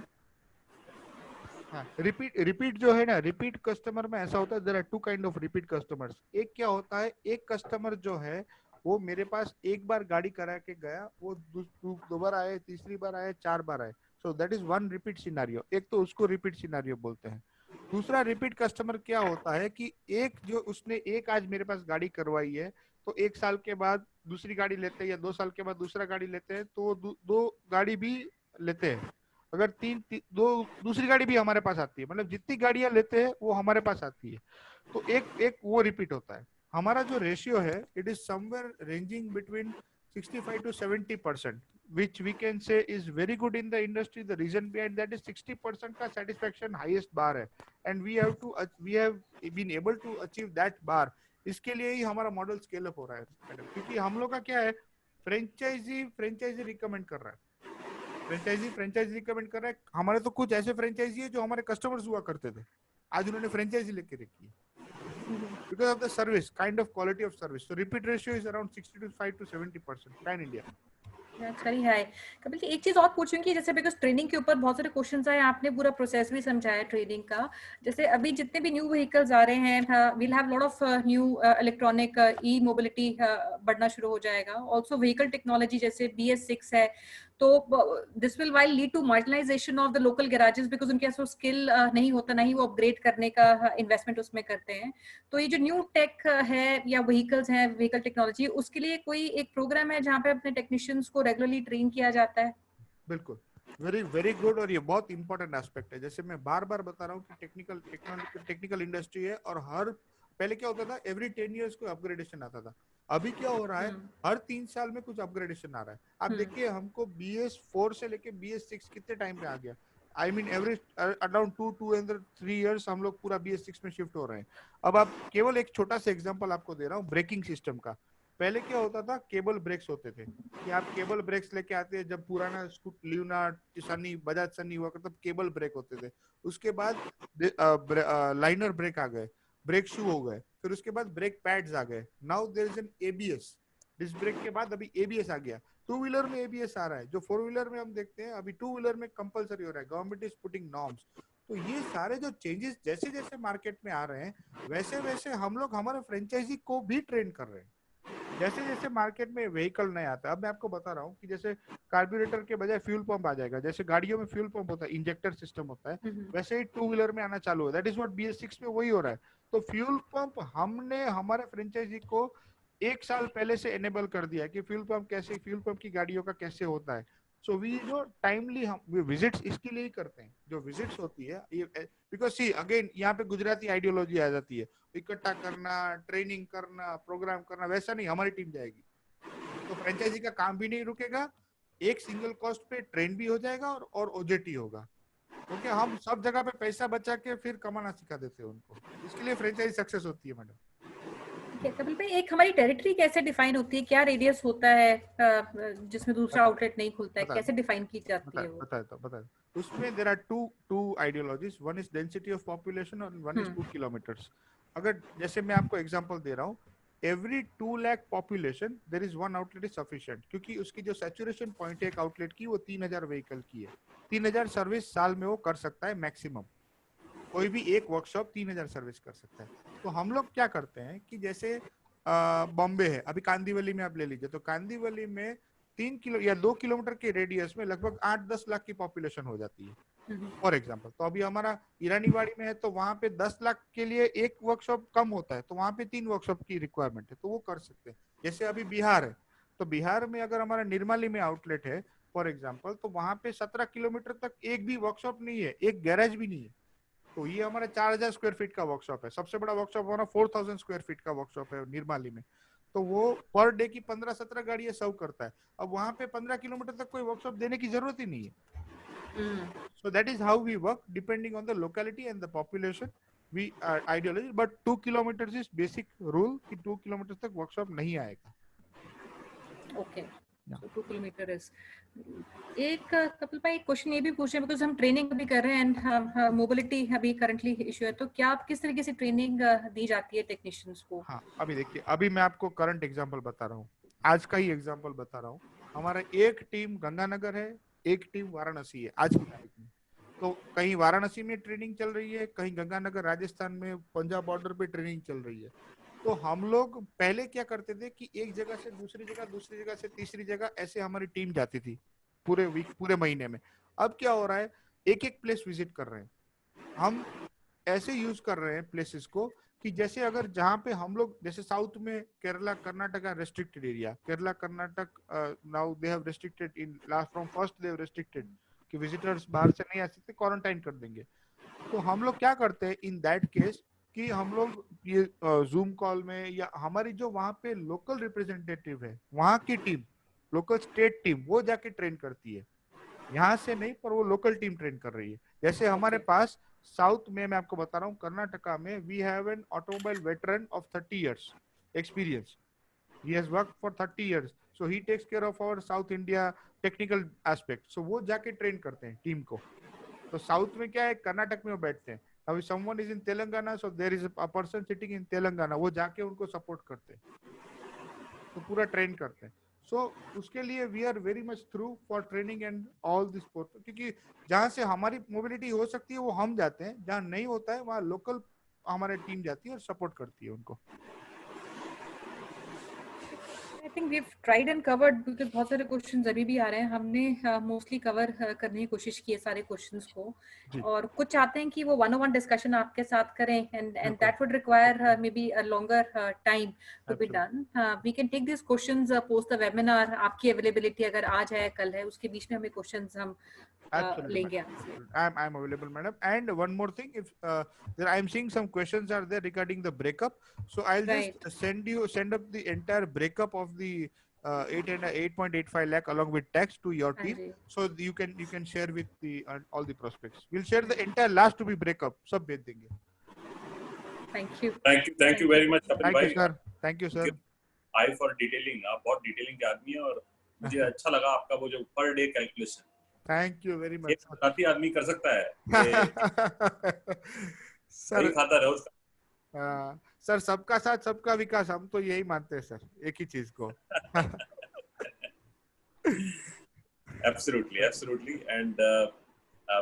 हाँ, रिपीट रिपीट जो है ना, रिपीट कस्टमर में ऐसा होता है, there are two kind of repeat customers. एक क्या होता है, एक कस्टमर जो है वो मेरे पास एक बार गाड़ी करा के गया, वो दो बार आए, तीसरी बार आए, 4 बार आए, so that is one repeat scenario. एक तो उसको रिपीट सिनारियो बोलते हैं। दूसरा रिपीट कस्टमर क्या होता है कि एक जो उसने एक आज मेरे पास गाड़ी करवाई है, तो 1 साल के बाद दूसरी गाड़ी लेते हैं, या 2 साल के बाद दूसरा गाड़ी लेते हैं, तो दो गाड़ी भी लेते हैं। अगर दो दूसरी गाड़ी भी हमारे पास आती है, मतलब जितनी गाड़ियां लेते हैं वो हमारे पास आती है, तो एक एक वो रिपीट होता है। हमारा जो रेशियो है, it is somewhere ranging between 65 to 70%, which we can say is very good in the industry. The reason behind that is 60% का satisfaction highest bar है, and we have been able to achieve that bar. इसके लिए ही हमारा model scale up हो रहा है madam, क्योंकि हम लोग का क्या है, फ्रेंचाइजी रिकमेंड कर रहा है, फ्रेंचाइजी रिकमेंड कर रहा है। हमारे तो कुछ ऐसे फ्रेंचाइजी है जो हमारे कस्टमर्स हुआ करते थे, आज उन्होंने फ्रेंचाइजी लेके रखी है, because of the service, kind of quality of service. So repeat ratio is around 65 to 70% pan India. चलिए है कपिल जी, एक चीज और पूछूंगी, जैसे बिकॉज ट्रेनिंग के ऊपर बहुत सारे क्वेश्चंस आए, आपने पूरा प्रोसेस भी समझाया ट्रेनिंग का। जैसे अभी जितने भी न्यू व्हीकल्स आ रहे हैं, we'll have lot of new electronic e mobility बढ़ना शुरू हो जाएगा, ऑल्सो व्हीकल टेक्नोलॉजी जैसे BS6 है, तो this will while lead to marginalisation of the local garages, because उनके पास वो स्किल नहीं होता, नहीं वो अपग्रेड करने का इन्वेस्टमेंट उसमें करते हैं। तो ये जो न्यू टेक है या व्हीकल्स हैं, व्हीकल टेक्नोलॉजी, उसके लिए कोई एक प्रोग्राम है जहाँ पे अपने टेक्नीशियंस को रेगुलरली ट्रेन किया जाता है? बिल्कुल, वेरी वेरी गुड, और ये बहुत इंपॉर्टेंट एस्पेक्ट है। जैसे मैं बार बार बता रहा हूँ कि टेक्निकल इंडस्ट्री है, और पहले क्या होता था, एवरी 10 years को अपग्रेडेशन आता था। अभी क्या हो रहा है, हर 3 साल में कुछ अपग्रेडेशन आ रहा है। आप देखिए, हमको BS4 से लेके BS6 कितने टाइम पे आ गया, I mean average around 2 years हम लोग पूरा BS6 में शिफ्ट हो रहे हैं। अब आप केवल एक छोटा सा एग्जांपल आपको दे रहा हूँ ब्रेकिंग सिस्टम का। पहले क्या होता था, केबल ब्रेक्स होते थे, कि आप केबल ब्रेक्स लेके आते हैं, जब पुराना ल्यूना सनी बजाज सनी हुआ तब केबल ब्रेक होते थे। उसके बाद लाइनर ब्रेक आ गए, ब्रेक शू हो गए, फिर उसके बाद ब्रेक पैड्स आ गए। Now there is an ABS, disc brake के बाद अभी ABS आ गया। 2 व्हीलर में ABS आ रहा है, जो 4 व्हीलर में हम देखते हैं, अभी 2 व्हीलर में कंपलसरी हो रहा है, गवर्नमेंट इज पुटिंग नॉर्म्स। तो ये सारे जो चेंजेस जैसे जैसे मार्केट में आ रहे हैं, वैसे वैसे हम लोग हमारे फ्रेंचाइजी को भी ट्रेन कर रहे हैं। जैसे जैसे मार्केट में व्हीकल नया आता है, अब मैं आपको बता रहा हूँ कि जैसे कार्बोरेटर के बजाय फ्यूल पंप आ जाएगा, जैसे गाड़ियों में फ्यूल पंप होता है, इंजेक्टर सिस्टम होता है, वैसे ही 2 व्हीलर में आना चालू है। दैट इज व्हाट BS6 में वही हो रहा है। तो फ्यूल पंप हमने हमारे फ्रेंचाइजी को 1 साल पहले से एनेबल कर दिया है कि फ्यूल पंप की गाड़ियों का कैसे होता है। सो वी जो टाइमली हम विजिट्स इसके लिए ही करते हैं, जो विजिट्स होती है ये, बिकॉज सी अगेन यहाँ पे गुजराती आइडियोलॉजी आ जाती है, इकट्ठा करना, ट्रेनिंग करना, प्रोग्राम करना, वैसा नहीं, हमारी टीम जाएगी। तो फ्रेंचाइजी का काम भी नहीं रुकेगा, एक सिंगल कॉस्ट पे ट्रेन भी हो जाएगा और OJT होगा, क्योंकि हम सब जगह पे पैसा बचा के फिर कमाना सिखा देते हैं उनको। इसके लिए फ्रेंचाइजी सक्सेस होती है मैडम। कपिल भाई, एक हमारी टेरिटरी कैसे डिफाइन होती है? क्या रेडियस होता है जिसमें दूसरा आउटलेट नहीं खुलता है? कैसे डिफाइन की जाती है वो? बता उसमें there are two ideologies, one is density of population और वन इज 2 kilometers। अगर जैसे मैं आपको एग्जांपल दे रहा हूँ, every 2 lakh population there is one outlet is sufficient, क्योंकि उसकी जो सैचुरेशन पॉइंट है एक आउटलेट की, वो 3000 व्हीकल की है। 3000 सर्विस साल में वो कर सकता है मैक्सिमम, कोई भी एक वर्कशॉप 3000 सर्विस कर सकता है। तो हम लोग क्या करते हैं कि जैसे बॉम्बे है, अभी कांदीवली में आप ले लीजिए, तो कांदीवली में 3 किलो या 2 किलोमीटर के रेडियस में लगभग 8-10 लाख की पॉपुलेशन हो जाती है फॉर एग्जाम्पल। तो अभी हमारा ईरानीवाड़ी में है, तो वहां पे 10 लाख के लिए एक वर्कशॉप कम होता है, तो वहां पे 3 वर्कशॉप की रिक्वायरमेंट है, तो वो कर सकते हैं। जैसे अभी बिहार है, तो बिहार में अगर हमारा निर्मली में आउटलेट है फॉर एग्जाम्पल, तो वहां पे 17 किलोमीटर तक एक भी वर्कशॉप नहीं है, एक गैरेज भी नहीं है। तो ये हमारा 4000 स्क्वायर फीट का वर्कशॉप है, सबसे बड़ा वर्कशॉप हमारा 4000 स्क्वायर फीट का वर्कशॉप है निर्मली में। तो वो पर डे की 15-17 गाड़ियां सर्व करता है। अब वहां पे 15 किलोमीटर तक कोई वर्कशॉप देने की जरूरत ही नहीं है। So that is how we work depending on the locality and the population. We are ideology, but 2 kilometers is basic rule कि 2 kilometers तक workshop नहीं आएगा। ओके, so 2 किलोमीटर इज एक कपिल भाई क्वेश्चन ये भी पूछ रहे हैं बिकॉज हम ट्रेनिंग अभी कर रहे हैं एंड मोबिलिटी अभी करंटली इशू है, तो क्या आप किस तरीके से ट्रेनिंग दी जाती है टेक्नीशियंस को? हाँ, अभी देखिए, अभी मैं आपको करंट एग्जांपल बता रहा हूँ, आज का ही एग्जांपल बता रहा हूँ। हमारा एक टीम गंगानगर है, एक टीम वाराणसी है आज की तारीख में। तो कहीं वाराणसी में ट्रेनिंग चल रही है, कहीं गंगानगर राजस्थान में पंजाब बॉर्डर पे ट्रेनिंग चल रही है। तो हम लोग पहले क्या करते थे कि एक जगह से दूसरी जगह, दूसरी जगह से तीसरी जगह, ऐसे हमारी टीम जाती थी पूरे वीक, पूरे महीने में। अब क्या हो रहा है, एक एक प्लेस विजिट कर रहे हैं हम। ऐसे यूज कर रहे हैं प्लेसेस को कि जैसे अगर जहाँ पे हम लोग, जैसे साउथ में Kerala Karnataka restricted area, Kerala Karnataka now they have restricted in last from first they have restricted कि विजिटर्स बाहर से नहीं आ सकते, क्वारंटाइन कर देंगे। तो हम लोग क्या करते हैं इन दैट केस कि हम लोग ये जूम कॉल में, या हमारी जो वहाँ पे लोकल रिप्रेजेंटेटिव है, वहाँ की टीम, लोकल स्टेट टीम, वो जाके ट्रेन करती है। यहाँ से नहीं, पर वो लोकल टीम ट्रेन कर रही है। जैसे हमारे पास साउथ में, मैं आपको बता रहा हूँ, कर्नाटका में we have an automobile veteran of 30 years experience. He has worked for 30 years, so he takes care of our South India technical aspect. So वो जाके ट्रेन करते हैं टीम को। तो साउथ में क्या है, कर्नाटक में वो बैठते हैं। अब someone is in Telangana, so there is a person sitting in Telangana, वो जाके उनको सपोर्ट करते हैं, तो पूरा ट्रेन करते हैं। सो उसके लिए we are very much through for training and all this sport, क्योंकि जहाँ से हमारी मोबिलिटी हो सकती है वो हम जाते हैं, जहाँ नहीं होता है वहाँ लोकल हमारी टीम जाती है और सपोर्ट करती है उनको। I think we have tried and covered, because बहुत सारे क्वेश्चंस अभी भी आ रहे हैं। हमने मोस्टली कवर करने की कोशिश की है सारे क्वेश्चंस को, और कुछ चाहते हैं कि वो 1-on-1 डिस्कशन आपके साथ करें, and that would require maybe a longer time to be done. We can take this questions post the webinar. आपकी अवेलेबिलिटी अगर आज है, कल है, उसके बीच में हमें क्वेश्चंस हम लेंगे आपसे। I'm available, madam. And one more thing, if I'm seeing some questions are there regarding the breakup, so I'll just send up the entire breakup of the 8.85 lakh along with tax to your team, so you can share with the all the prospects. We'll share the entire last to be breakup, सब भेज देंगे। Thank you very much Kapil bhai. Thank you sir। I for detailing, आप बहुत detailing के आदमी है, और मुझे अच्छा लगा आपका वो जो per day calculation. Thank you very much. काफी आदमी कर सकता है सर, खाता रहो सर, सबका साथ सबका विकास, हम तो यही मानते हैं सर, एक ही चीज को। absolutely and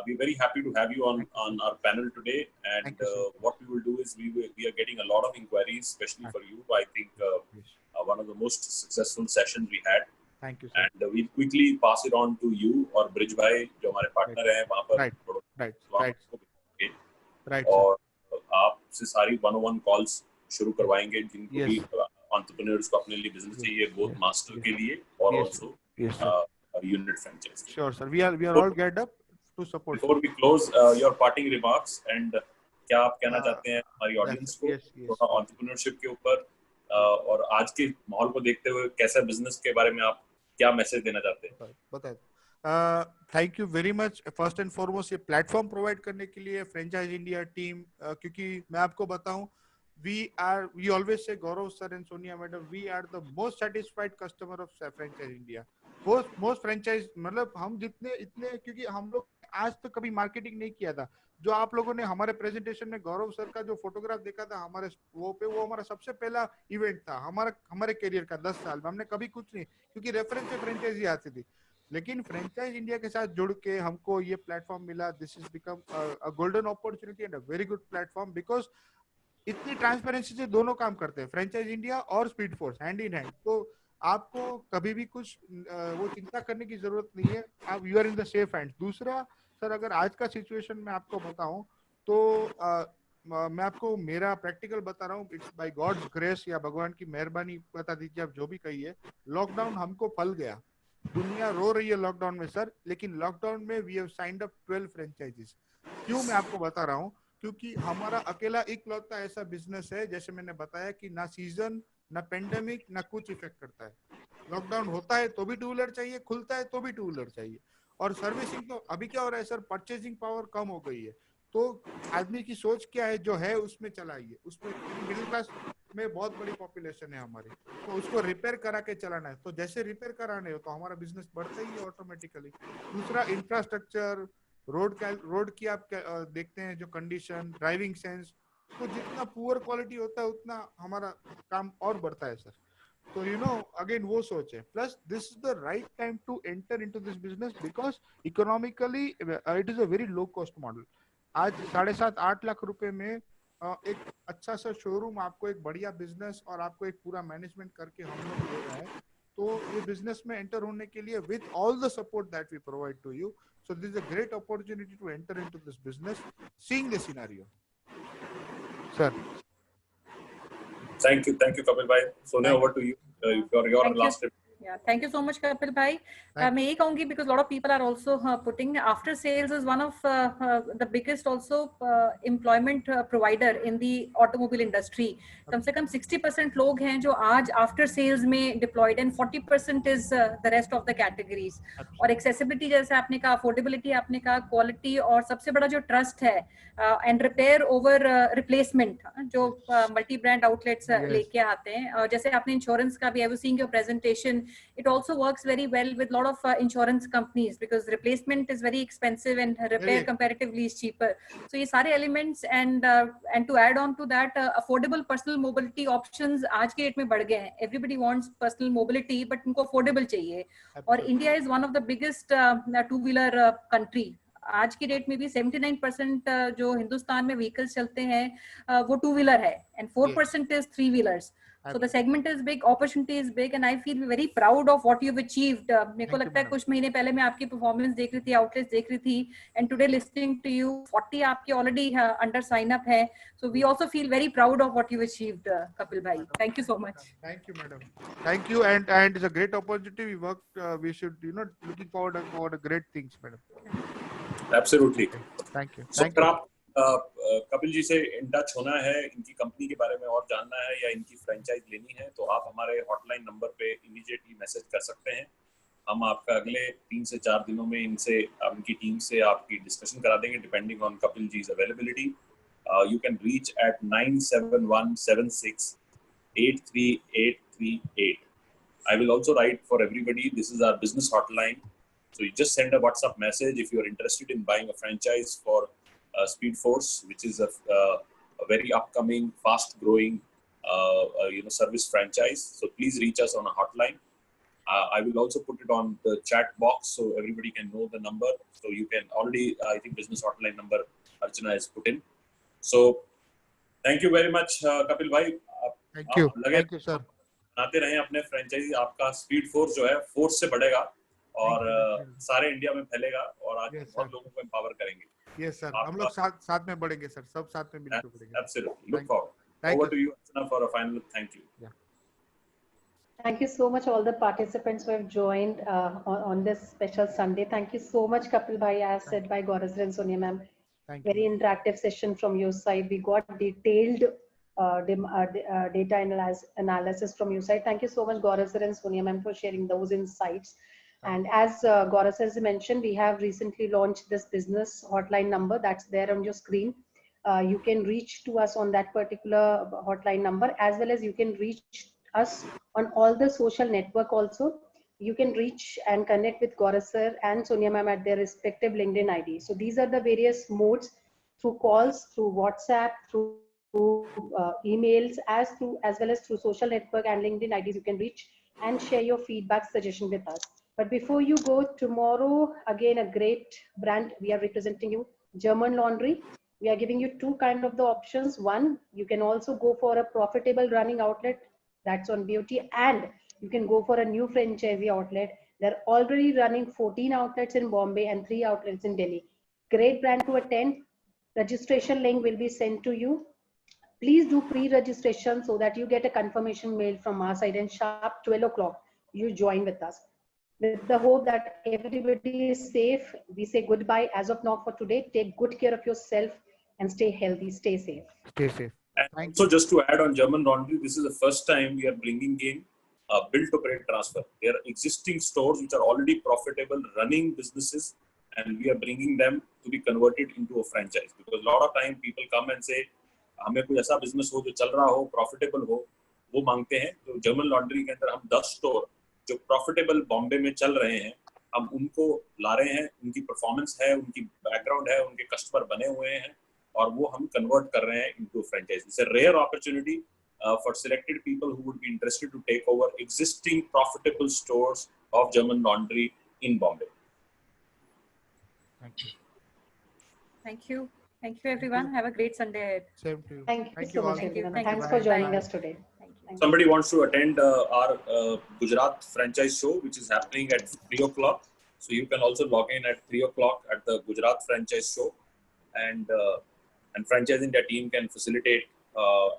we're very happy to have you on our panel today, and what we will do is we are getting a lot of inquiries, especially for you. I think one of the most successful sessions we had. Thank you sir। and we'll quickly pass it on to you और bridge भाई जो हमारे partner हैं वहाँ पर। Right और आपसे सारी 1-on-1 कॉल्स शुरू करवाएंगे, जिनको भी एंटरप्रेन्योर्स को अपने लिए बिजनेस चाहिए, बोथ मास्टर के लिए और also unit franchise. Sure sir, we are all गेट up to support. Before we close, your parting remarks, and क्या आप कहना चाहते हैं हमारी ऑडियंस को थोड़ा एंटरप्रेन्योरशिप के ऊपर, और आज के माहौल को देखते हुए कैसा बिजनेस के बारे में आप क्या मैसेज देना चाहते हैं? बताइए। Thank you very much first and foremost ये प्लेटफॉर्म प्रोवाइड करने के लिए फ्रेंचाइज इंडिया टीम, क्योंकि मैं आपको बताऊं, we always say, Gaurav sir and Sonia madam, we are the most satisfied customer of franchise India. most franchise, मतलब हम जितने इतने, क्योंकि हम लोग आज तक कभी मार्केटिंग नहीं किया था। जो आप लोगों ने हमारे प्रेजेंटेशन में गौरव सर का जो फोटोग्राफ देखा था हमारे वो हमारा सबसे पहला इवेंट था हमारे करियर का 10 साल में। हमने कभी कुछ नहीं, क्योंकि रेफरेंस से फ्रेंचाइजी आती थी, लेकिन फ्रेंचाइज इंडिया के साथ जुड़ के हमको ये प्लेटफॉर्म मिला। This is become a golden opportunity and a very good platform, because इतनी ट्रांसपेरेंसी से दोनों काम करते हैं, फ्रेंचाइज इंडिया और speed force hand in hand. तो आपको कभी भी कुछ वो चिंता करने की जरूरत नहीं है, आप you are in the safe hand. दूसरा सर, अगर आज का सिचुएशन में आपको बताऊं तो मैं आपको मेरा प्रैक्टिकल बता रहा हूँ, इट्स बाय गॉड्स ग्रेस या भगवान की मेहरबानी, बता दीजिए आप जो भी कहिए। लॉकडाउन हमको फल गया, दुनिया रो रही है लॉकडाउन में सर, लेकिन लॉकडाउन में we have signed up 12 franchisees. क्यों मैं आपको बता रहा हूँ, क्योंकि हमारा अकेला इकलौता ऐसा बिजनेस है, जैसे मैंने बताया कि ना सीजन ना पेंडेमिक ना कुछ इफेक्ट करता है। लॉकडाउन होता है तो भी टू व्हीलर चाहिए, खुलता है तो भी टू व्हीलर चाहिए। और सर्विसिंग तो अभी क्या हो रहा है सर, परचेजिंग पावर कम हो गई है, तो आदमी की सोच क्या है, जो है उसमें चलाइए। उसमें मिडिल क्लास में बहुत बड़ी पॉपुलेशन है हमारी, तो उसको रिपेयर करा के चलाना है। तो जैसे रिपेयर कराने हो तो हमारा बिजनेस बढ़ता ही है ऑटोमेटिकली। दूसरा इंफ्रास्ट्रक्चर, रोड की आप देखते हैं जो कंडीशन, ड्राइविंग सेंस, तो जितना पुअर क्वालिटी होता है उतना हमारा काम और बढ़ता है सर। तो अगेन वो सोच है। Plus this is the right time to enter into this business because economically it is a very low cost model. आज 7.5-8 लाख रुपए में एक अच्छा सा शोरूम, आपको एक बढ़िया बिजनेस और आपको एक पूरा मैनेजमेंट करके हम लोग दे रहे हैं। तो ये बिजनेस में एंटर होने के लिए with all the support that we provide to you, so this is a great opportunity to enter into this business, seeing the scenario, sir. Thank you, Kapil bhai. Sonia, over to you for your Thank you. last. Yeah, thank you so much, Kapil bhai. मैं यही कहूंगी because a lot of people are also putting after sales is one of the biggest also employment provider in the automobile industry. कम से कम 60% लोग हैं जो आज after sales में deployed and 40% is the rest of the categories. और accessibility जैसे आपने कहा, affordability आपने कहा, quality, और सबसे बड़ा जो trust है and repair over replacement जो multi brand outlets लेके आते हैं। और जैसे आपने insurance का भी, I was seeing your presentation, it also works very well with lot of insurance companies because replacement is very expensive and repair comparatively is cheaper. So ये सारे elements and to add on to that affordable personal mobility options आज के date में बढ़ गए हैं। Everybody wants personal mobility but उनको affordable चाहिए। और India is one of the biggest two-wheeler country। आज की डेट में भी 79% जो हिंदुस्तान में व्हीकल्स चलते हैं वो टू व्हीलर है and 4% is three wheelers. So the segment is big, opportunity is big, and I feel very proud of what you've achieved. मेरे को लगता है कुछ महीने पहले मैं आपकी परफॉर्मेंस देख रही थी, आउटलेट्स देख रही थी, and today listening to you, 40 आपके already under sign up है. So we also feel very proud of what you've achieved, Kapil bhai. Thank you so much. Thank you, madam. Thank you, and it's a great opportunity. We worked. We should, looking forward for great things, madam. Absolutely. Thank you. So अगर आप कपिल जी से in touch होना है, इनकी company के बारे में और जानना है या इनकी फ्रेंचाइज लेनी है, तो आप हमारे हॉटलाइन नंबर पे इमीडिएटली मैसेज कर सकते हैं। हम आपका अगले 3 से 4 दिनों में इनकी टीम से आपकी डिस्कशन करा देंगे डिपेंडिंग ऑन कपिल जी's availability. You can reach at 97176838838. I will also write for everybody, this is our business hotline. So you just send a WhatsApp message if you are interested in buying a franchise for Speed Force, which is a very upcoming, fast-growing, service franchise. So please reach us on a hotline. I will also put it on the chat box so everybody can know the number. So you can already, I think, business hotline number Archana has put in. So thank you very much, Kapil bhai. Thank you. Thank you, sir. बनाते रहें अपने franchise, आपका speed force जो है force से बढ़ेगा और सारे इंडिया में फैलेगा और आज बहुत लोगों को एम्पावर करेंगे। Yes, sir. हम लोग साथ में बढ़ेंगे सर, सब साथ में मिलकर बढ़ेंगे। Absolutely. Look forward. Over to you, Archana, for a final thank you. Yeah. Thank you so much, all the participants who have joined on this special Sunday. Thank you so much, Kapil bhai, as said by Gaurav and Sonia ma'am. Very interactive session from your side. We got detailed data analysis from your side. Thank you so much, Gaurav and Sonia ma'am, for sharing those insights. And as Gaurav has mentioned, we have recently launched this business hotline number that's there on your screen. You can reach to us on that particular hotline number, as well as you can reach us on all the social network also. You can reach and connect with Gaurav sir and Sonia ma'am at their respective LinkedIn ID. So these are the various modes, through calls, through WhatsApp, through emails, as well as through social network and LinkedIn IDs. You can reach and share your feedback, suggestion with us. But before you go, tomorrow, again, a great brand we are representing you, German Laundry. We are giving you two kind of the options. One, you can also go for a profitable running outlet that's on BOT, and you can go for a new franchisee outlet. They're already running 14 outlets in Bombay and 3 outlets in Delhi. Great brand to attend. Registration link will be sent to you. Please do pre-registration so that you get a confirmation mail from our side, and sharp 12 o'clock, you join with us. With the hope that everybody is safe, we say goodbye as of now for today. Take good care of yourself and stay healthy, stay safe. Stay safe. And Thank also, just to add on German Laundry, this is the first time we are bringing in build to operate transfer. There are existing stores which are already profitable, running businesses, and we are bringing them to be converted into a franchise. Because a lot of time people come and say, हमें कोई ऐसा business हो जो चल रहा हो, profitable हो, वो मांगते हैं. तो German Laundry के अंदर हम 10 store जो profitable बॉम्बे में चल रहे हैं, हम उनको ला रहे हैं. उनकी परफॉर्मेंस है, उनकी बैकग्राउंड है, उनके कस्टमर बने हुए हैं, और वो हम कन्वर्ट कर रहे हैं into franchise. It's a rare opportunity for selected people who would be interested to take over existing profitable stores of German Laundry in Bombay. Thank you. Thank you. Thank you, everyone. Have a great Sunday ahead. Same to you. Thank you so all. much, everyone. Thank you. Thanks for Bye. joining Bye. us today. Thank you. Thank you. Somebody wants to attend our Gujarat franchise show, which is happening at 3 o'clock. So you can also log in at 3 o'clock at the Gujarat franchise show, and Franchise India team can facilitate.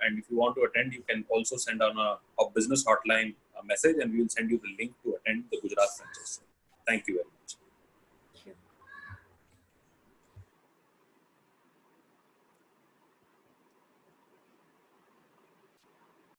And if you want to attend, you can also send on a business hotline a message, and we will send you the link to attend the Gujarat franchise show. Thank you very much.